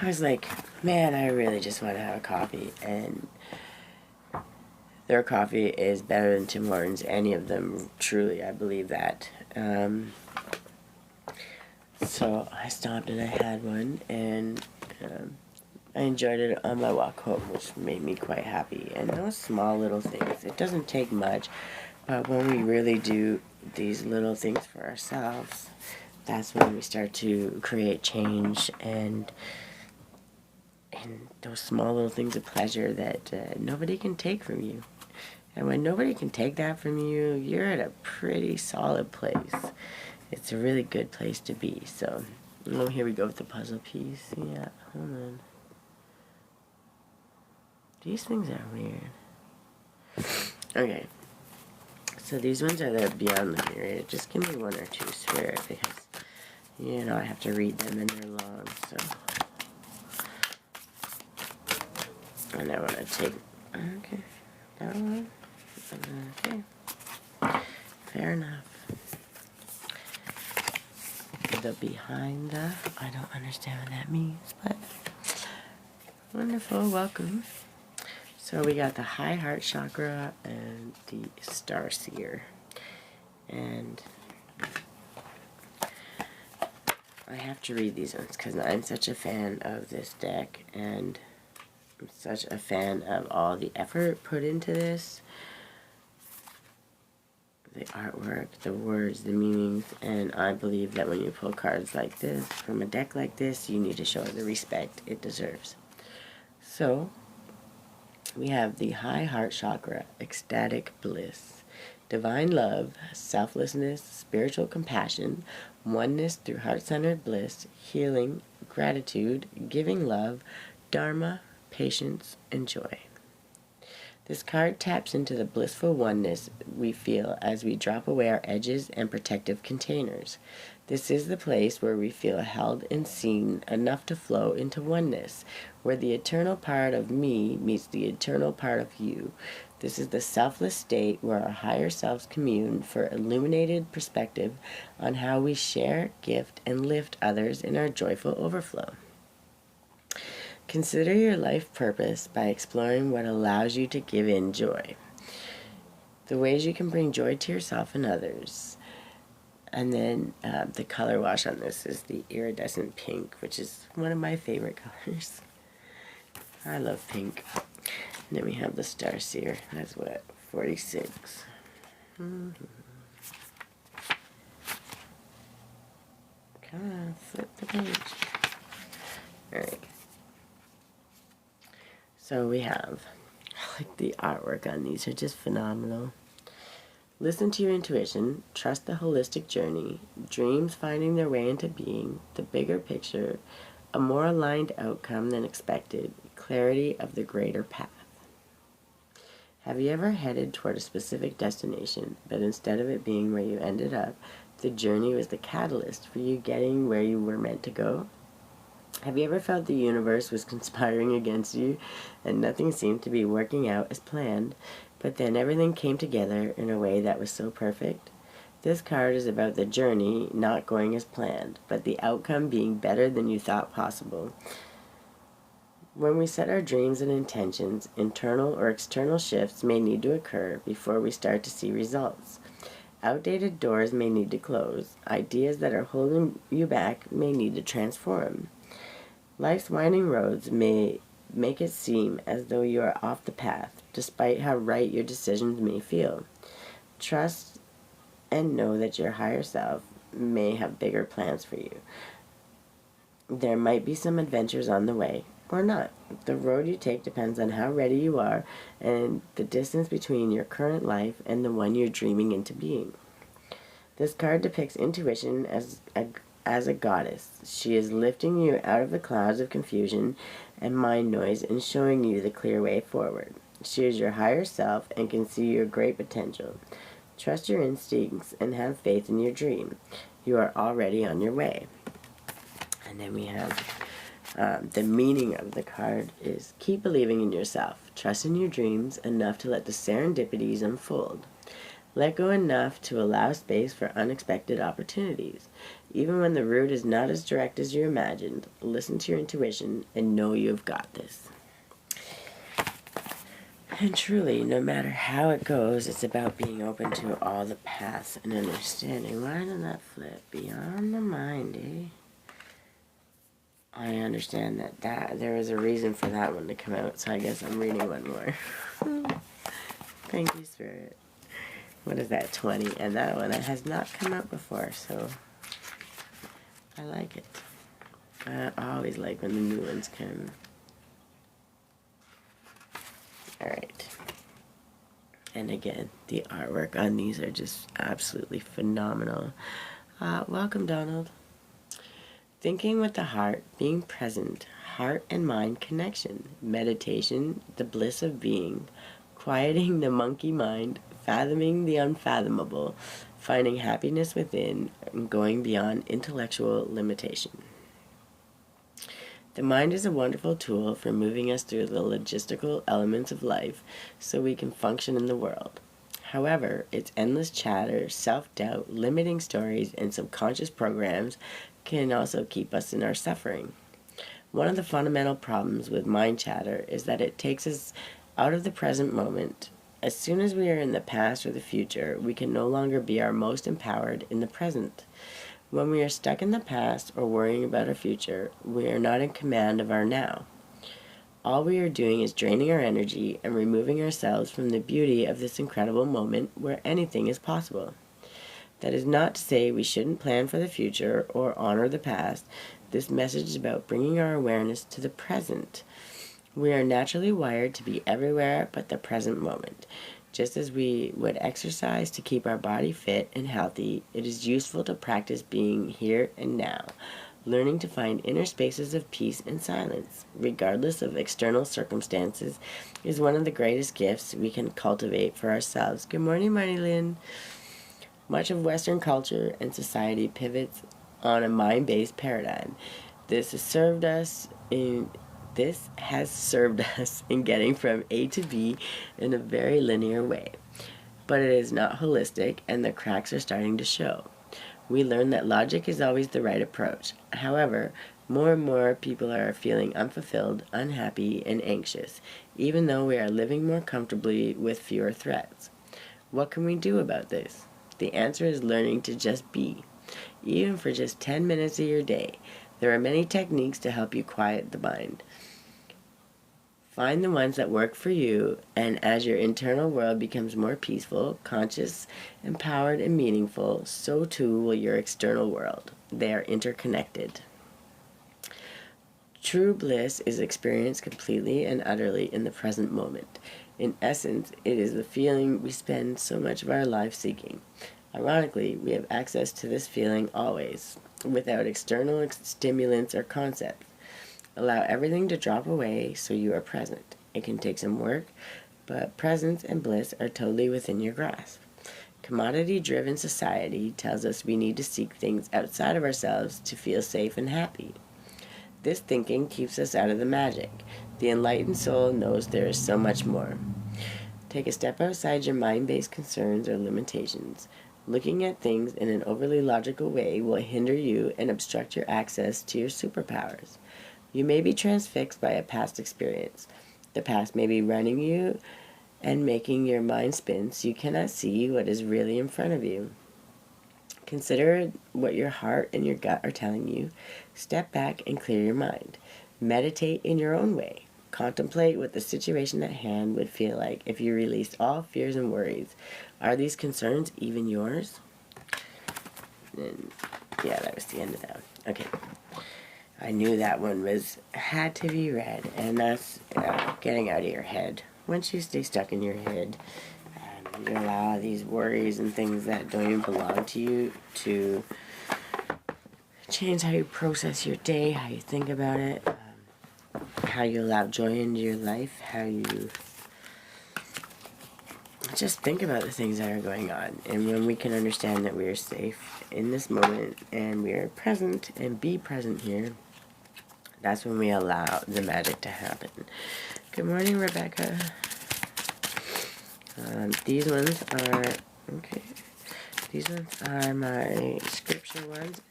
I was like, man, I really just want to have a coffee, and their coffee is better than Tim Hortons. Any of them, truly, I believe that. So I stopped and I had one, and I enjoyed it on my walk home, which made me quite happy. And those small little things, it doesn't take much, but when we really do these little things for ourselves, that's when we start to create change and those small little things of pleasure that nobody can take from you. And when nobody can take that from you, you're at a pretty solid place. It's a really good place to be. So, oh, here we go with the puzzle piece. Yeah, hold on. These things are weird. Okay. So these ones are the Beyond Living Rated. Just give me one or two, swear, because, you know, I have to read them and they're long, so. And I want to take, okay, that one. Okay. Fair enough. The behind the, I don't understand what that means, but wonderful, welcome. So we got the high heart chakra and the star seer. And I have to read these ones because I'm such a fan of this deck, and I'm such a fan of all the effort put into this. The artwork, the words, the meanings, and I believe that when you pull cards like this from a deck like this, you need to show it the respect it deserves. So, we have the high heart chakra, ecstatic bliss, divine love, selflessness, spiritual compassion, oneness through heart-centered bliss, healing, gratitude, giving love, dharma, patience, and joy. This card taps into the blissful oneness we feel as we drop away our edges and protective containers. This is the place where we feel held and seen enough to flow into oneness, where the eternal part of me meets the eternal part of you. This is the selfless state where our higher selves commune for illuminated perspective on how we share, gift, and lift others in our joyful overflow. Consider your life purpose by exploring what allows you to give in joy. The ways you can bring joy to yourself and others. And then the color wash on this is the iridescent pink, which is one of my favorite colors. I love pink. And then we have the star seer. That's what, 46. Mm-hmm. Come on, flip the page. Alright. So we have, like, the artwork on these are just phenomenal. Listen to your intuition, trust the holistic journey, dreams finding their way into being, the bigger picture, a more aligned outcome than expected, clarity of the greater path. Have you ever headed toward a specific destination, but instead of it being where you ended up, the journey was the catalyst for you getting where you were meant to go? Have you ever felt the universe was conspiring against you and nothing seemed to be working out as planned, but then everything came together in a way that was so perfect? This card is about the journey not going as planned, but the outcome being better than you thought possible. When we set our dreams and intentions, internal or external shifts may need to occur before we start to see results. Outdated doors may need to close. Ideas that are holding you back may need to transform. Life's winding roads may make it seem as though you are off the path, despite how right your decisions may feel. Trust and know that your higher self may have bigger plans for you. There might be some adventures on the way, or not. The road you take depends on how ready you are and the distance between your current life and the one you're dreaming into being. This card depicts intuition as a goddess. She is lifting you out of the clouds of confusion and mind noise and showing you the clear way forward. She is your higher self and can see your great potential. Trust your instincts and have faith in your dream. You are already on your way. And then we have the meaning of the card is keep believing in yourself. Trust in your dreams enough to let the serendipities unfold. Let go enough to allow space for unexpected opportunities. Even when the route is not as direct as you imagined, listen to your intuition and know you've got this. And truly, no matter how it goes, it's about being open to all the paths and understanding. Why did that flip? Beyond the mind, eh? I understand that there was a reason for that one to come out, so I guess I'm reading one more. Thank you, Spirit. What is that, 20? And that one has not come out before, so I like it. I always like when the new ones come. Alright. And again, the artwork on these are just absolutely phenomenal. Welcome, Donald. Thinking with the heart, being present, heart and mind connection, meditation, the bliss of being, quieting the monkey mind, fathoming the unfathomable, finding happiness within, and going beyond intellectual limitation. The mind is a wonderful tool for moving us through the logistical elements of life so we can function in the world. However, its endless chatter, self-doubt, limiting stories, and subconscious programs can also keep us in our suffering. One of the fundamental problems with mind chatter is that it takes us out of the present moment. As soon as we are in the past or the future, we can no longer be our most empowered in the present. When we are stuck in the past or worrying about our future, we are not in command of our now. All we are doing is draining our energy and removing ourselves from the beauty of this incredible moment where anything is possible. That is not to say we shouldn't plan for the future or honor the past. This message is about bringing our awareness to the present. We are naturally wired to be everywhere but the present moment. Just as we would exercise to keep our body fit and healthy, it is useful to practice being here and now, learning to find inner spaces of peace and silence, regardless of external circumstances, is one of the greatest gifts we can cultivate for ourselves. Good morning, Marty Lynn. Much of Western culture and society pivots on a mind-based paradigm. This has served us in getting from A to B in a very linear way. But it is not holistic, and the cracks are starting to show. We learn that logic is always the right approach. However, more and more people are feeling unfulfilled, unhappy, and anxious, even though we are living more comfortably with fewer threats. What can we do about this? The answer is learning to just be, even for just 10 minutes of your day. There are many techniques to help you quiet the mind. Find the ones that work for you, and as your internal world becomes more peaceful, conscious, empowered, and meaningful, so too will your external world. They are interconnected. True bliss is experienced completely and utterly in the present moment. In essence, it is the feeling we spend so much of our life seeking. Ironically, we have access to this feeling always, without external stimulants or concepts. Allow everything to drop away so you are present. It can take some work, but presence and bliss are totally within your grasp. Commodity-driven society tells us we need to seek things outside of ourselves to feel safe and happy. This thinking keeps us out of the magic. The enlightened soul knows there is so much more. Take a step outside your mind-based concerns or limitations. Looking at things in an overly logical way will hinder you and obstruct your access to your superpowers. You may be transfixed by a past experience. The past may be running you and making your mind spin so you cannot see what is really in front of you. Consider what your heart and your gut are telling you. Step back and clear your mind. Meditate in your own way. Contemplate what the situation at hand would feel like if you released all fears and worries. Are these concerns even yours? And yeah, that was the end of that one. Okay. I knew that one had to be read, and that's getting out of your head. Once you stay stuck in your head, you allow these worries and things that don't even belong to you to change how you process your day, how you think about it, how you allow joy into your life, how you just think about the things that are going on. And when we can understand that we are safe in this moment and we are present and be present here, that's when we allow the magic to happen. Good morning, Rebecca. These ones are, okay, these ones are my scripture ones.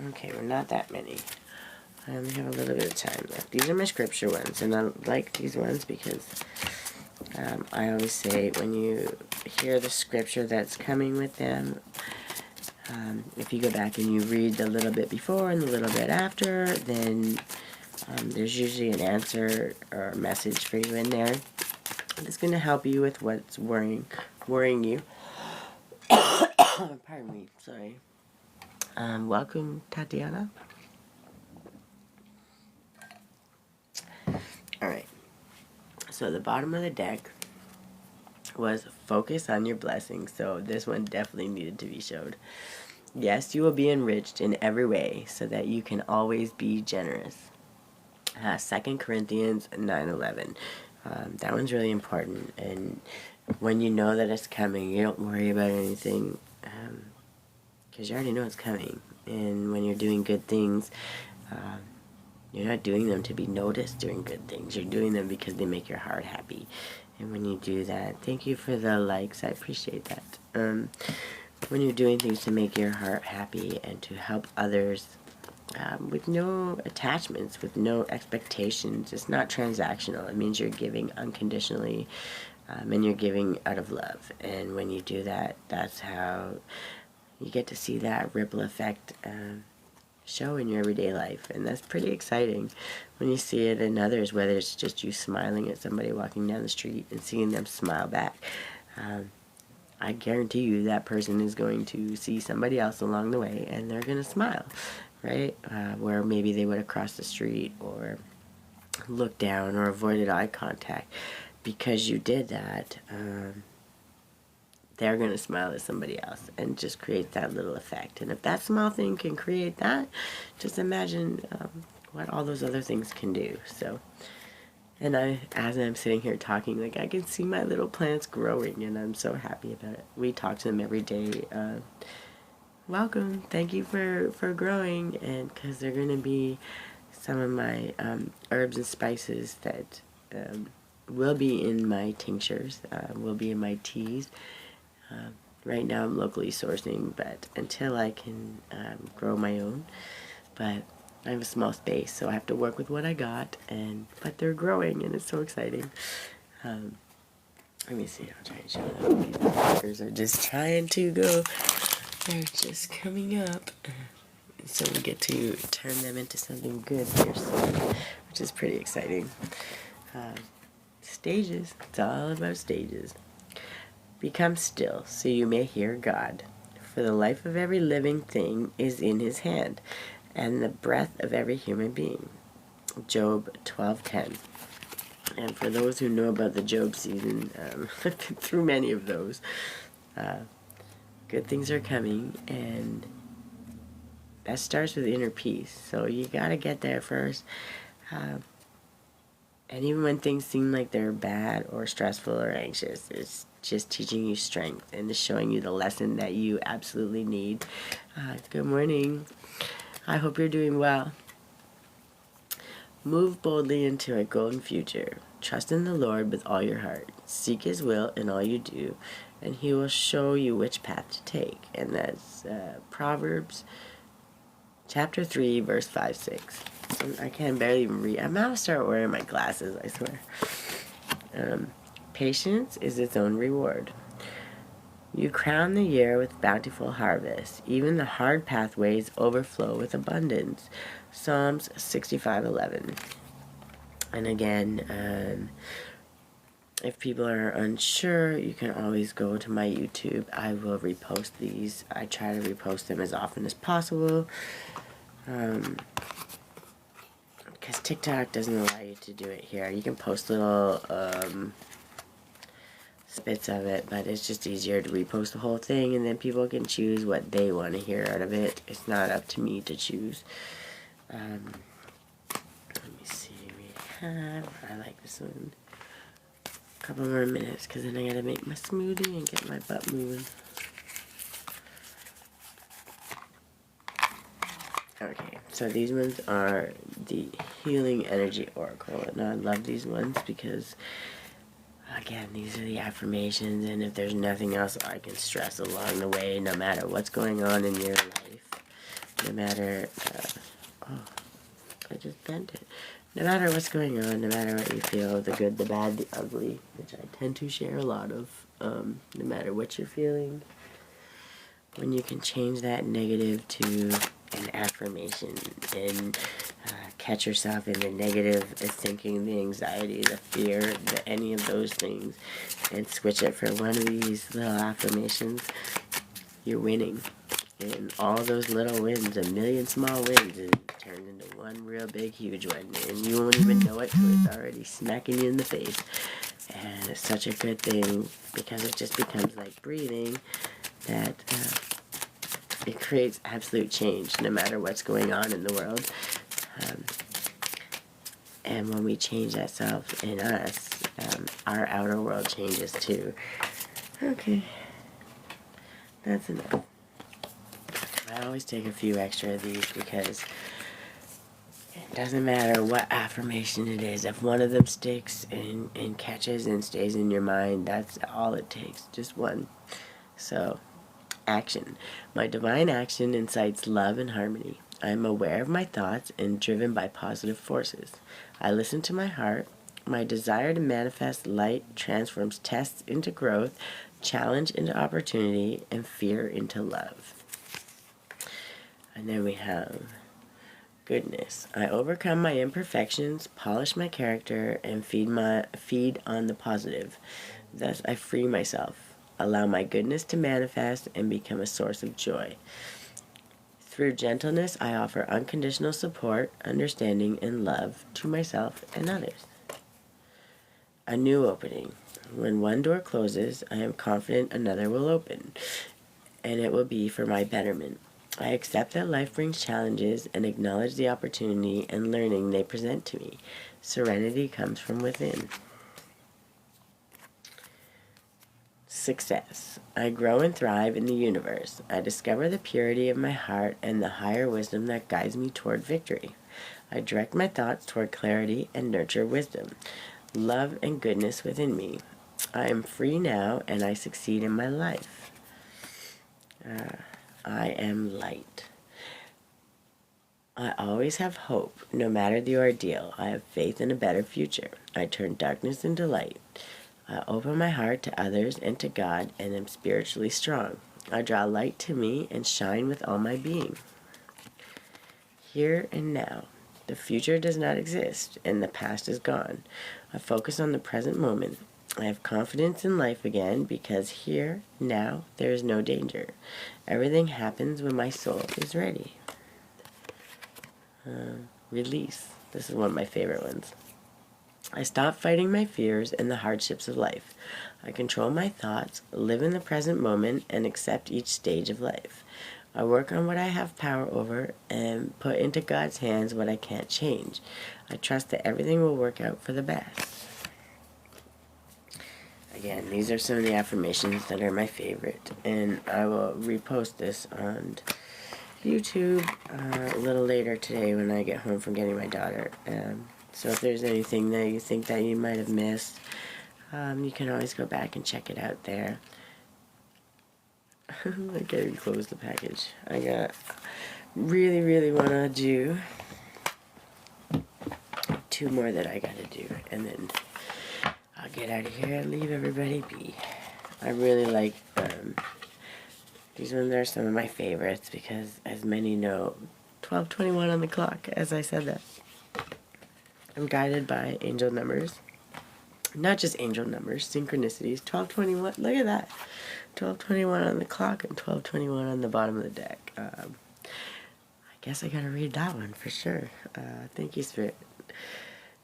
Okay, we're not that many. I only have a little bit of time left. These are my scripture ones, and I like these ones because I always say when you hear the scripture that's coming with them, if you go back and you read the little bit before and the little bit after, then there's usually an answer or a message for you in there. It's going to help you with what's worrying you. Pardon me, sorry. Welcome, Tatiana. Alright, so the bottom of the deck was focus on your blessings, so this one definitely needed to be showed. Yes, you will be enriched in every way so that you can always be generous. 2 Corinthians 9:11. That one's really important, and when you know that it's coming, you don't worry about anything because you already know it's coming. And when you're doing good things, you're not doing them to be noticed doing good things. You're doing them because they make your heart happy. And when you do that, thank you for the likes. I appreciate that. When you're doing things to make your heart happy and to help others with no attachments, with no expectations, it's not transactional. It means you're giving unconditionally and you're giving out of love. And when you do that, that's how you get to see that ripple effect show in your everyday life, and that's pretty exciting when you see it in others, whether it's just you smiling at somebody walking down the street and seeing them smile back. I guarantee you that person is going to see somebody else along the way and they're going to smile, right? Where maybe they would have crossed the street or looked down or avoided eye contact. Because you did that, they're going to smile at somebody else and just create that little effect. And if that small thing can create that, just imagine what all those other things can do. So, and as I'm sitting here talking, like I can see my little plants growing, and I'm so happy about it. We talk to them every day. Welcome, thank you for growing, and because they're going to be some of my herbs and spices that will be in my tinctures, will be in my teas. Right now I'm locally sourcing, but until I can grow my own. But I have a small space, so I have to work with what I got, but they're growing, and it's so exciting. Let me see, I'll try and show them. The fuckers are just trying to go. They're just coming up. So we get to turn them into something good here soon, which is pretty exciting. Stages. It's all about stages. Become still, so you may hear God. For the life of every living thing is in his hand, and the breath of every human being. Job 12:10. And for those who know about the Job season, through many of those, good things are coming, and that starts with inner peace. So you gotta get there first. And even when things seem like they're bad or stressful or anxious, it's just teaching you strength and it's showing you the lesson that you absolutely need. Good morning. I hope you're doing well. Move boldly into a golden future. Trust in the Lord with all your heart. Seek his will in all you do, and he will show you which path to take. And that's Proverbs chapter 3, verse 5-6. I can barely even read. I'm going to start wearing my glasses, I swear. Patience is its own reward. You crown the year with bountiful harvest. Even the hard pathways overflow with abundance. Psalms 65:11. And again, if people are unsure, you can always go to my YouTube. I will repost these. I try to repost them as often as possible. Because TikTok doesn't allow you to do it here. You can post little bits of it, but it's just easier to repost the whole thing, and then people can choose what they want to hear out of it. It's not up to me to choose. Let me see. I like this one. couple more minutes because then I gotta make my smoothie and get my butt moving. Okay, so these ones are the Healing Energy Oracle, and I love these ones because, again, these are the affirmations, and if there's nothing else I can stress along the way, no matter what's going on in your life, no matter, oh, I just bent it. No matter what's going on, no matter what you feel, the good, the bad, the ugly, which I tend to share a lot of, no matter what you're feeling, when you can change that negative to an affirmation and catch yourself in the negative thinking, the anxiety, the fear, any of those things, and switch it for one of these little affirmations, you're winning. And all those little wins, a million small wins, is turned into one real big huge one, and you won't even know it till it's already smacking you in the face. And it's such a good thing because it just becomes like breathing, that it creates absolute change no matter what's going on in the world. And when we change that self in us, our outer world changes too. Okay, that's enough. I always take a few extra of these because it doesn't matter what affirmation it is. If one of them sticks and catches and stays in your mind, that's all it takes, just one. So, action. My divine action incites love and harmony. I am aware of my thoughts and driven by positive forces. I listen to my heart. My desire to manifest light transforms tests into growth, challenge into opportunity, and fear into love. And then we have goodness. I overcome my imperfections, polish my character, and feed on the positive. Thus, I free myself, allow my goodness to manifest, and become a source of joy. Through gentleness, I offer unconditional support, understanding, and love to myself and others. A new opening. When one door closes, I am confident another will open, and it will be for my betterment. I accept that life brings challenges and acknowledge the opportunity and learning they present to me. Serenity comes from within. Success. I grow and thrive in the universe. I discover the purity of my heart and the higher wisdom that guides me toward victory. I direct my thoughts toward clarity and nurture wisdom, love and goodness within me. I am free now and I succeed in my life. I am light. I always have hope, no matter the ordeal. I have faith in a better future. I turn darkness into light. I open my heart to others and to God and am spiritually strong. I draw light to me and shine with all my being. Here and now. The future does not exist and the past is gone. I focus on the present moment. I have confidence in life again because here, now, there is no danger. Everything happens when my soul is ready. Release. This is one of my favorite ones. I stop fighting my fears and the hardships of life. I control my thoughts, live in the present moment, and accept each stage of life. I work on what I have power over and put into God's hands what I can't change. I trust that everything will work out for the best. Again, these are some of the affirmations that are my favorite, and I will repost this on YouTube a little later today when I get home from getting my daughter. So if there's anything that you think that you might have missed, you can always go back and check it out there. I can't even close the package. I got really want to do 2 more that I gotta do, and then I'll get out of here and leave everybody be. I really like these ones are some of my favorites because, as many know, 12:21 on the clock, as I said that. I'm guided by angel numbers. Not just angel numbers, synchronicities. 12:21, look at that. 12:21 on the clock and 12:21 on the bottom of the deck. I guess I gotta read that one for sure. Thank you, Spirit.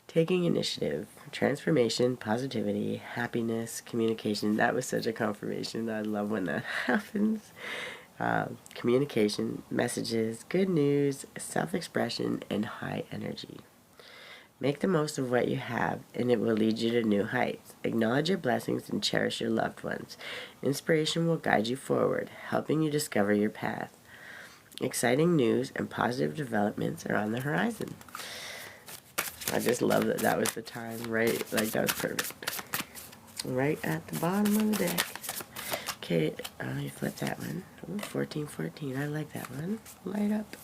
Taking initiative, transformation, positivity, happiness, communication. That was such a confirmation. I love when that happens. Communication, messages, good news, self-expression, and high energy. Make the most of what you have, and it will lead you to new heights. Acknowledge your blessings and cherish your loved ones. Inspiration will guide you forward, helping you discover your path. Exciting news and positive developments are on the horizon. I just love that that was the time, right? Like, that was perfect. Right at the bottom of the deck. Okay, you flip that one. Ooh, 1414. I like that one. Light up.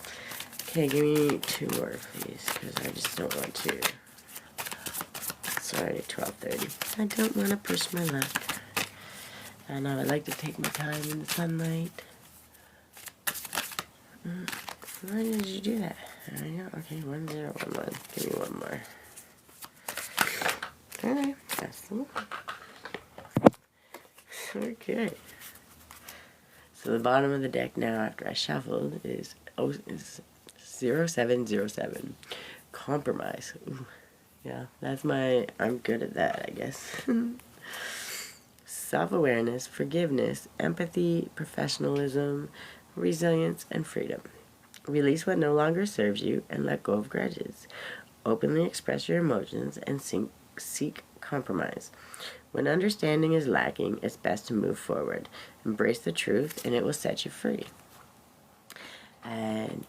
Okay, give me 2 more, please, because I just don't want to. Sorry, 12:30. I don't want to push my luck. I know I like to take my time in the sunlight. Why did you do that? There we go. Okay, 1011. Give me one more. Okay, that's the one. Okay. So the bottom of the deck now, after I shuffled, is 0707. Compromise. Ooh. Yeah, that's I'm good at that, I guess. Self-awareness, forgiveness, empathy, professionalism, resilience, and freedom. Release what no longer serves you and let go of grudges. Openly express your emotions and seek compromise. When understanding is lacking, it's best to move forward. Embrace the truth and it will set you free. And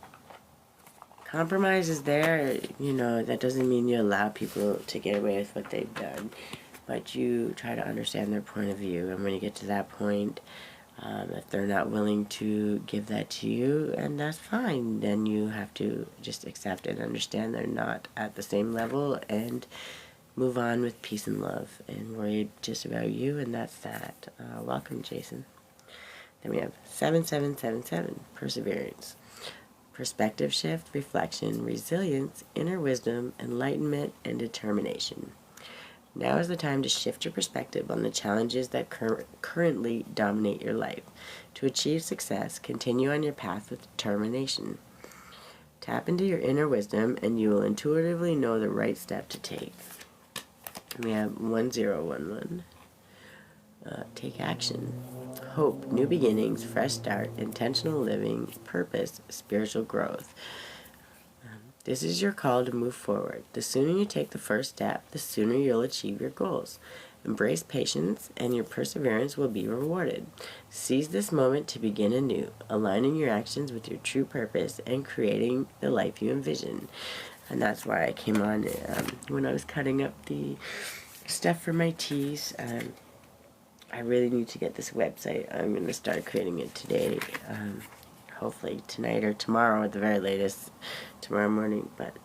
compromise is there, that doesn't mean you allow people to get away with what they've done, but you try to understand their point of view. And when you get to that point, if they're not willing to give that to you, and that's fine, then you have to just accept and understand they're not at the same level and move on with peace and love and worry just about you, and that's that. Welcome, Jason. Then we have 7777, perseverance. Perspective shift, reflection, resilience, inner wisdom, enlightenment, and determination. Now is the time to shift your perspective on the challenges that currently dominate your life. To achieve success, continue on your path with determination. Tap into your inner wisdom and you will intuitively know the right step to take. We have 1011. Take action. Hope, new beginnings, fresh start, intentional living, purpose, spiritual growth. This is your call to move forward. The sooner you take the first step, the sooner you'll achieve your goals. Embrace patience, and your perseverance will be rewarded. Seize this moment to begin anew, aligning your actions with your true purpose and creating the life you envision. And that's why I came on when I was cutting up the stuff for my teas. I really need to get this website. I'm going to start creating it today. Hopefully tonight or tomorrow at the very latest, tomorrow morning, but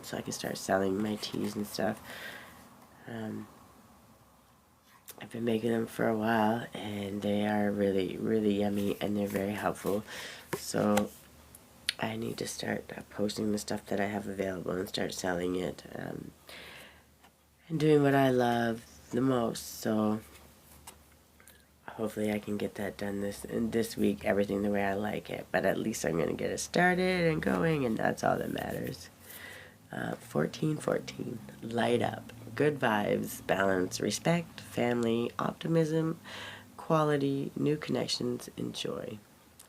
so I can start selling my teas and stuff. I've been making them for a while, and they are really, really yummy, and they're very helpful. So I need to start posting the stuff that I have available and start selling it, and doing what I love the most. So hopefully I can get that done this week, everything the way I like it. But at least I'm going to get it started and going, and that's all that matters. 1414, light up. Good vibes, balance, respect, family, optimism, quality, new connections, and joy.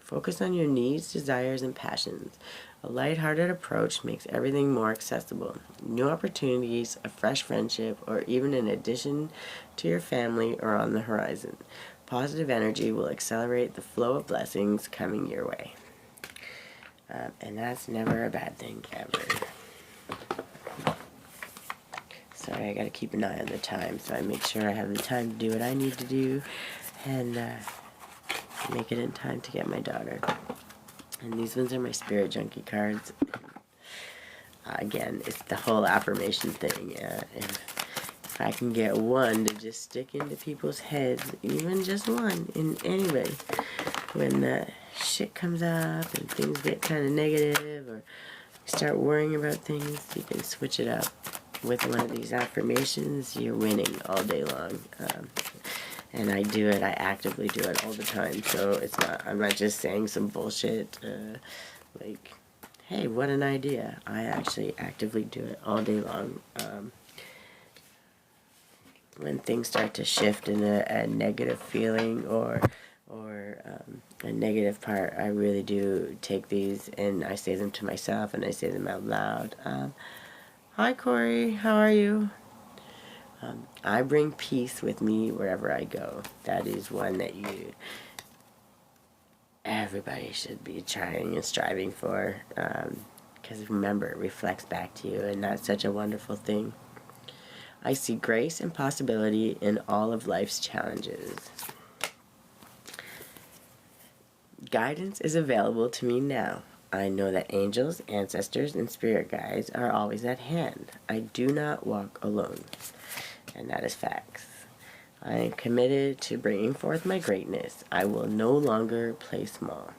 Focus on your needs, desires, and passions. A lighthearted approach makes everything more accessible. New opportunities, a fresh friendship, or even an addition to your family are on the horizon. Positive energy will accelerate the flow of blessings coming your way. And that's never a bad thing, ever. Sorry, I gotta keep an eye on the time, so I make sure I have the time to do what I need to do, and make it in time to get my daughter. And these ones are my Spirit Junkie cards. Again, it's the whole affirmation thing. If I can get one to just stick into people's heads, even just one, in any way, when shit comes up and things get kind of negative, or you start worrying about things, you can switch it up. With one of these affirmations, you're winning all day long. And I do it, I actively do it all the time, so I'm not just saying some bullshit, like, hey, what an idea. I actually actively do it all day long. When things start to shift in a negative feeling or a negative part, I really do take these and I say them to myself and I say them out loud. Hi, Corey. How are you? I bring peace with me wherever I go. That is one that everybody should be trying and striving for. Because remember, it reflects back to you, and that's such a wonderful thing. I see grace and possibility in all of life's challenges. Guidance is available to me now. I know that angels, ancestors, and spirit guides are always at hand. I do not walk alone. And that is facts. I am committed to bringing forth my greatness. I will no longer play small.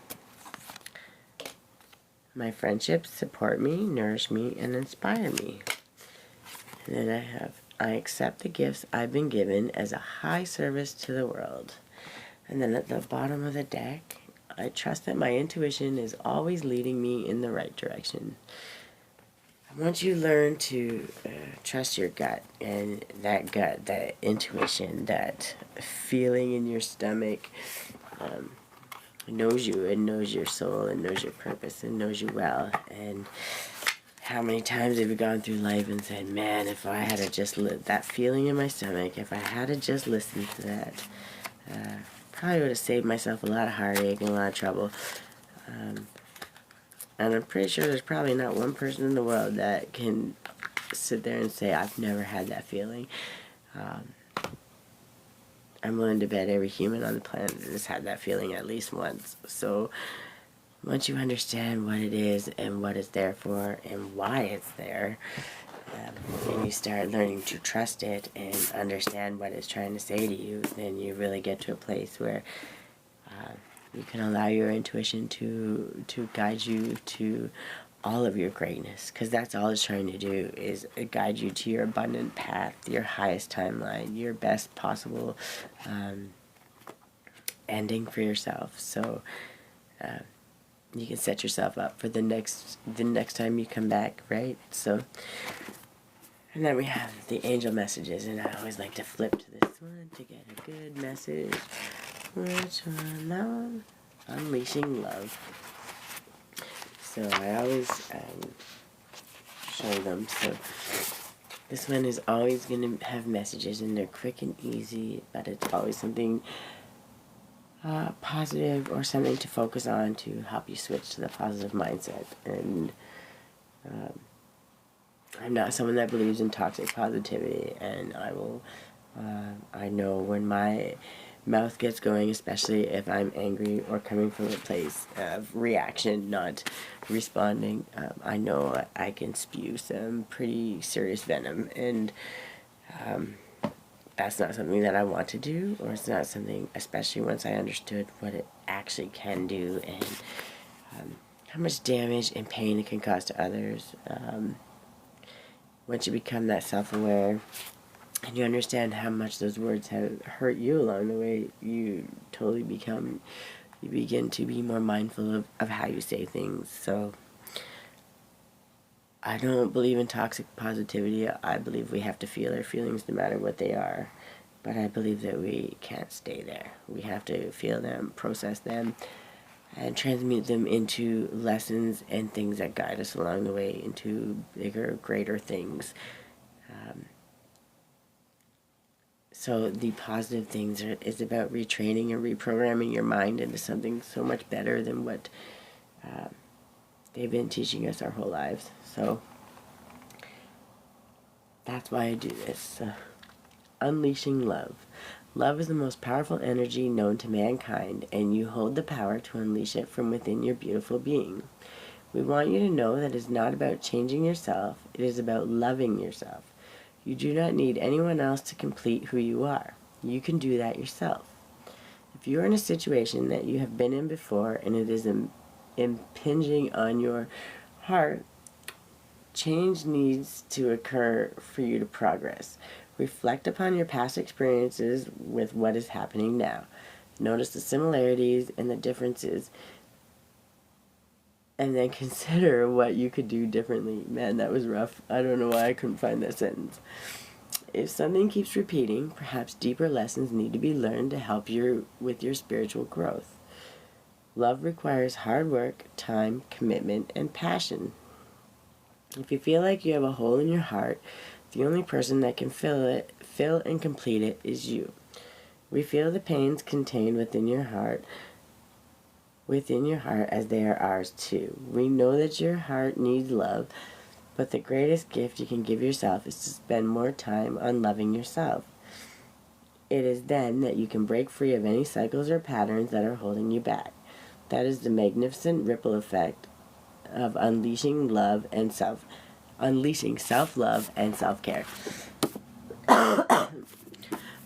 My friendships support me, nourish me, and inspire me. And then I accept the gifts I've been given as a high service to the world. And then at the bottom of the deck, I trust that my intuition is always leading me in the right direction. Once you learn to trust your gut, and that gut, that intuition, that feeling in your stomach, knows you and knows your soul and knows your purpose and knows you well. And how many times have you gone through life and said, man, if I had to just that feeling in my stomach, if I had to just listen to that, probably would have saved myself a lot of heartache and a lot of trouble. And I'm pretty sure there's probably not one person in the world that can sit there and say, I've never had that feeling. I'm willing to bet every human on the planet has had that feeling at least once. So once you understand what it is and what it's there for and why it's there, and you start learning to trust it and understand what it's trying to say to you, then you really get to a place where you can allow your intuition to guide you to all of your greatness, because that's all it's trying to do, is guide you to your abundant path, your highest timeline, your best possible ending for yourself. So you can set yourself up for the next time you come back, right? So, and then we have the angel messages, and I always like to flip to this one to get a good message. Which one? That one? Unleashing Love. So I always show them. So this one is always going to have messages, and they're quick and easy, but it's always something positive or something to focus on to help you switch to the positive mindset. And I'm not someone that believes in toxic positivity, and I know when my mouth gets going, especially if I'm angry or coming from a place of reaction, not responding, I know I can spew some pretty serious venom, and that's not something that I want to do, or it's not something, especially once I understood what it actually can do and how much damage and pain it can cause to others. Once you become that self-aware, and you understand how much those words have hurt you along the way, you begin to be more mindful of how you say things. So I don't believe in toxic positivity. I believe we have to feel our feelings no matter what they are. But I believe that we can't stay there. We have to feel them, process them, and transmute them into lessons and things that guide us along the way into bigger, greater things. So the positive things is about retraining and reprogramming your mind into something so much better than what they've been teaching us our whole lives. So that's why I do this. Unleashing Love. Love is the most powerful energy known to mankind, and you hold the power to unleash it from within your beautiful being. We want you to know that it is not about changing yourself, it is about loving yourself. You do not need anyone else to complete who you are. You can do that yourself. If you are in a situation that you have been in before and it is impinging on your heart, change needs to occur for you to progress. Reflect upon your past experiences with what is happening now. Notice the similarities and the differences, and then consider what you could do differently. Man, that was rough. I don't know why I couldn't find that sentence. If something keeps repeating, perhaps deeper lessons need to be learned to help you with your spiritual growth. Love requires hard work, time, commitment, and passion. If you feel like you have a hole in your heart, the only person that can fill and complete it is you. We feel the pains contained within your heart as they are ours too. We know that your heart needs love, but the greatest gift you can give yourself is to spend more time on loving yourself. It is then that you can break free of any cycles or patterns that are holding you back. That is the magnificent ripple effect of unleashing self-love and self-care.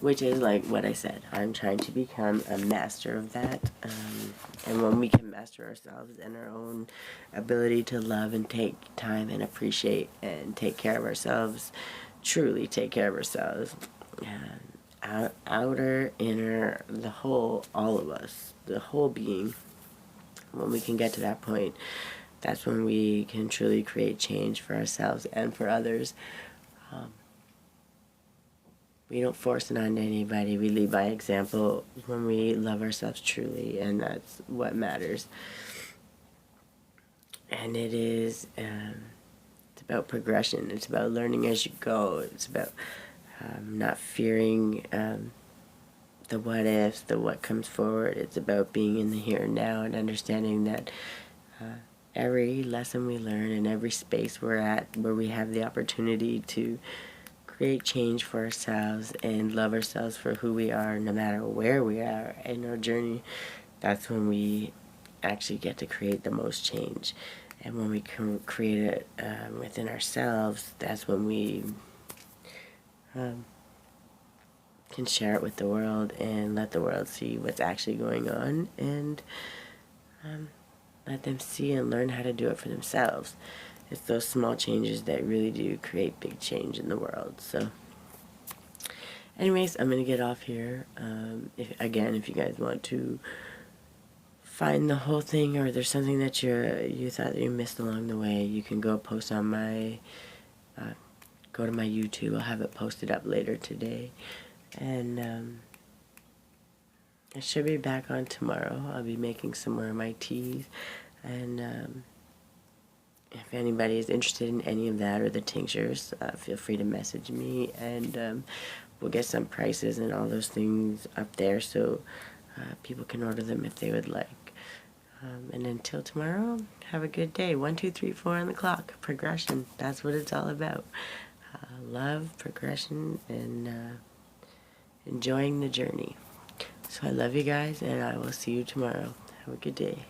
Which is like what I said. I'm trying to become a master of that. And when we can master ourselves and our own ability to love and take time and appreciate and take care of ourselves, truly take care of ourselves, outer, inner, the whole, all of us, the whole being, when we can get to that point, that's when we can truly create change for ourselves and for others. We don't force it on anybody. We lead by example when we love ourselves truly, and that's what matters. And it is, it's about progression. It's about learning as you go. It's about not fearing the what ifs, the what comes forward. It's about being in the here and now and understanding that every lesson we learn and every space we're at where we have the opportunity to create change for ourselves and love ourselves for who we are, no matter where we are in our journey, that's when we actually get to create the most change. And when we can create it within ourselves, that's when we can share it with the world and let the world see what's actually going on, and let them see and learn how to do it for themselves. It's those small changes that really do create big change in the world. So anyways, I'm going to get off here. If you guys want to find the whole thing, or there's something that you thought that you missed along the way, you can go post on my, go to my YouTube. I'll have it posted up later today. And I should be back on tomorrow. I'll be making some more of my teas. And if anybody is interested in any of that or the tinctures, feel free to message me, and we'll get some prices and all those things up there so people can order them if they would like. And until tomorrow, have a good day. 1, 2, 3, 4 on the clock. Progression. That's what it's all about. Love, progression, and enjoying the journey. So I love you guys, and I will see you tomorrow. Have a good day.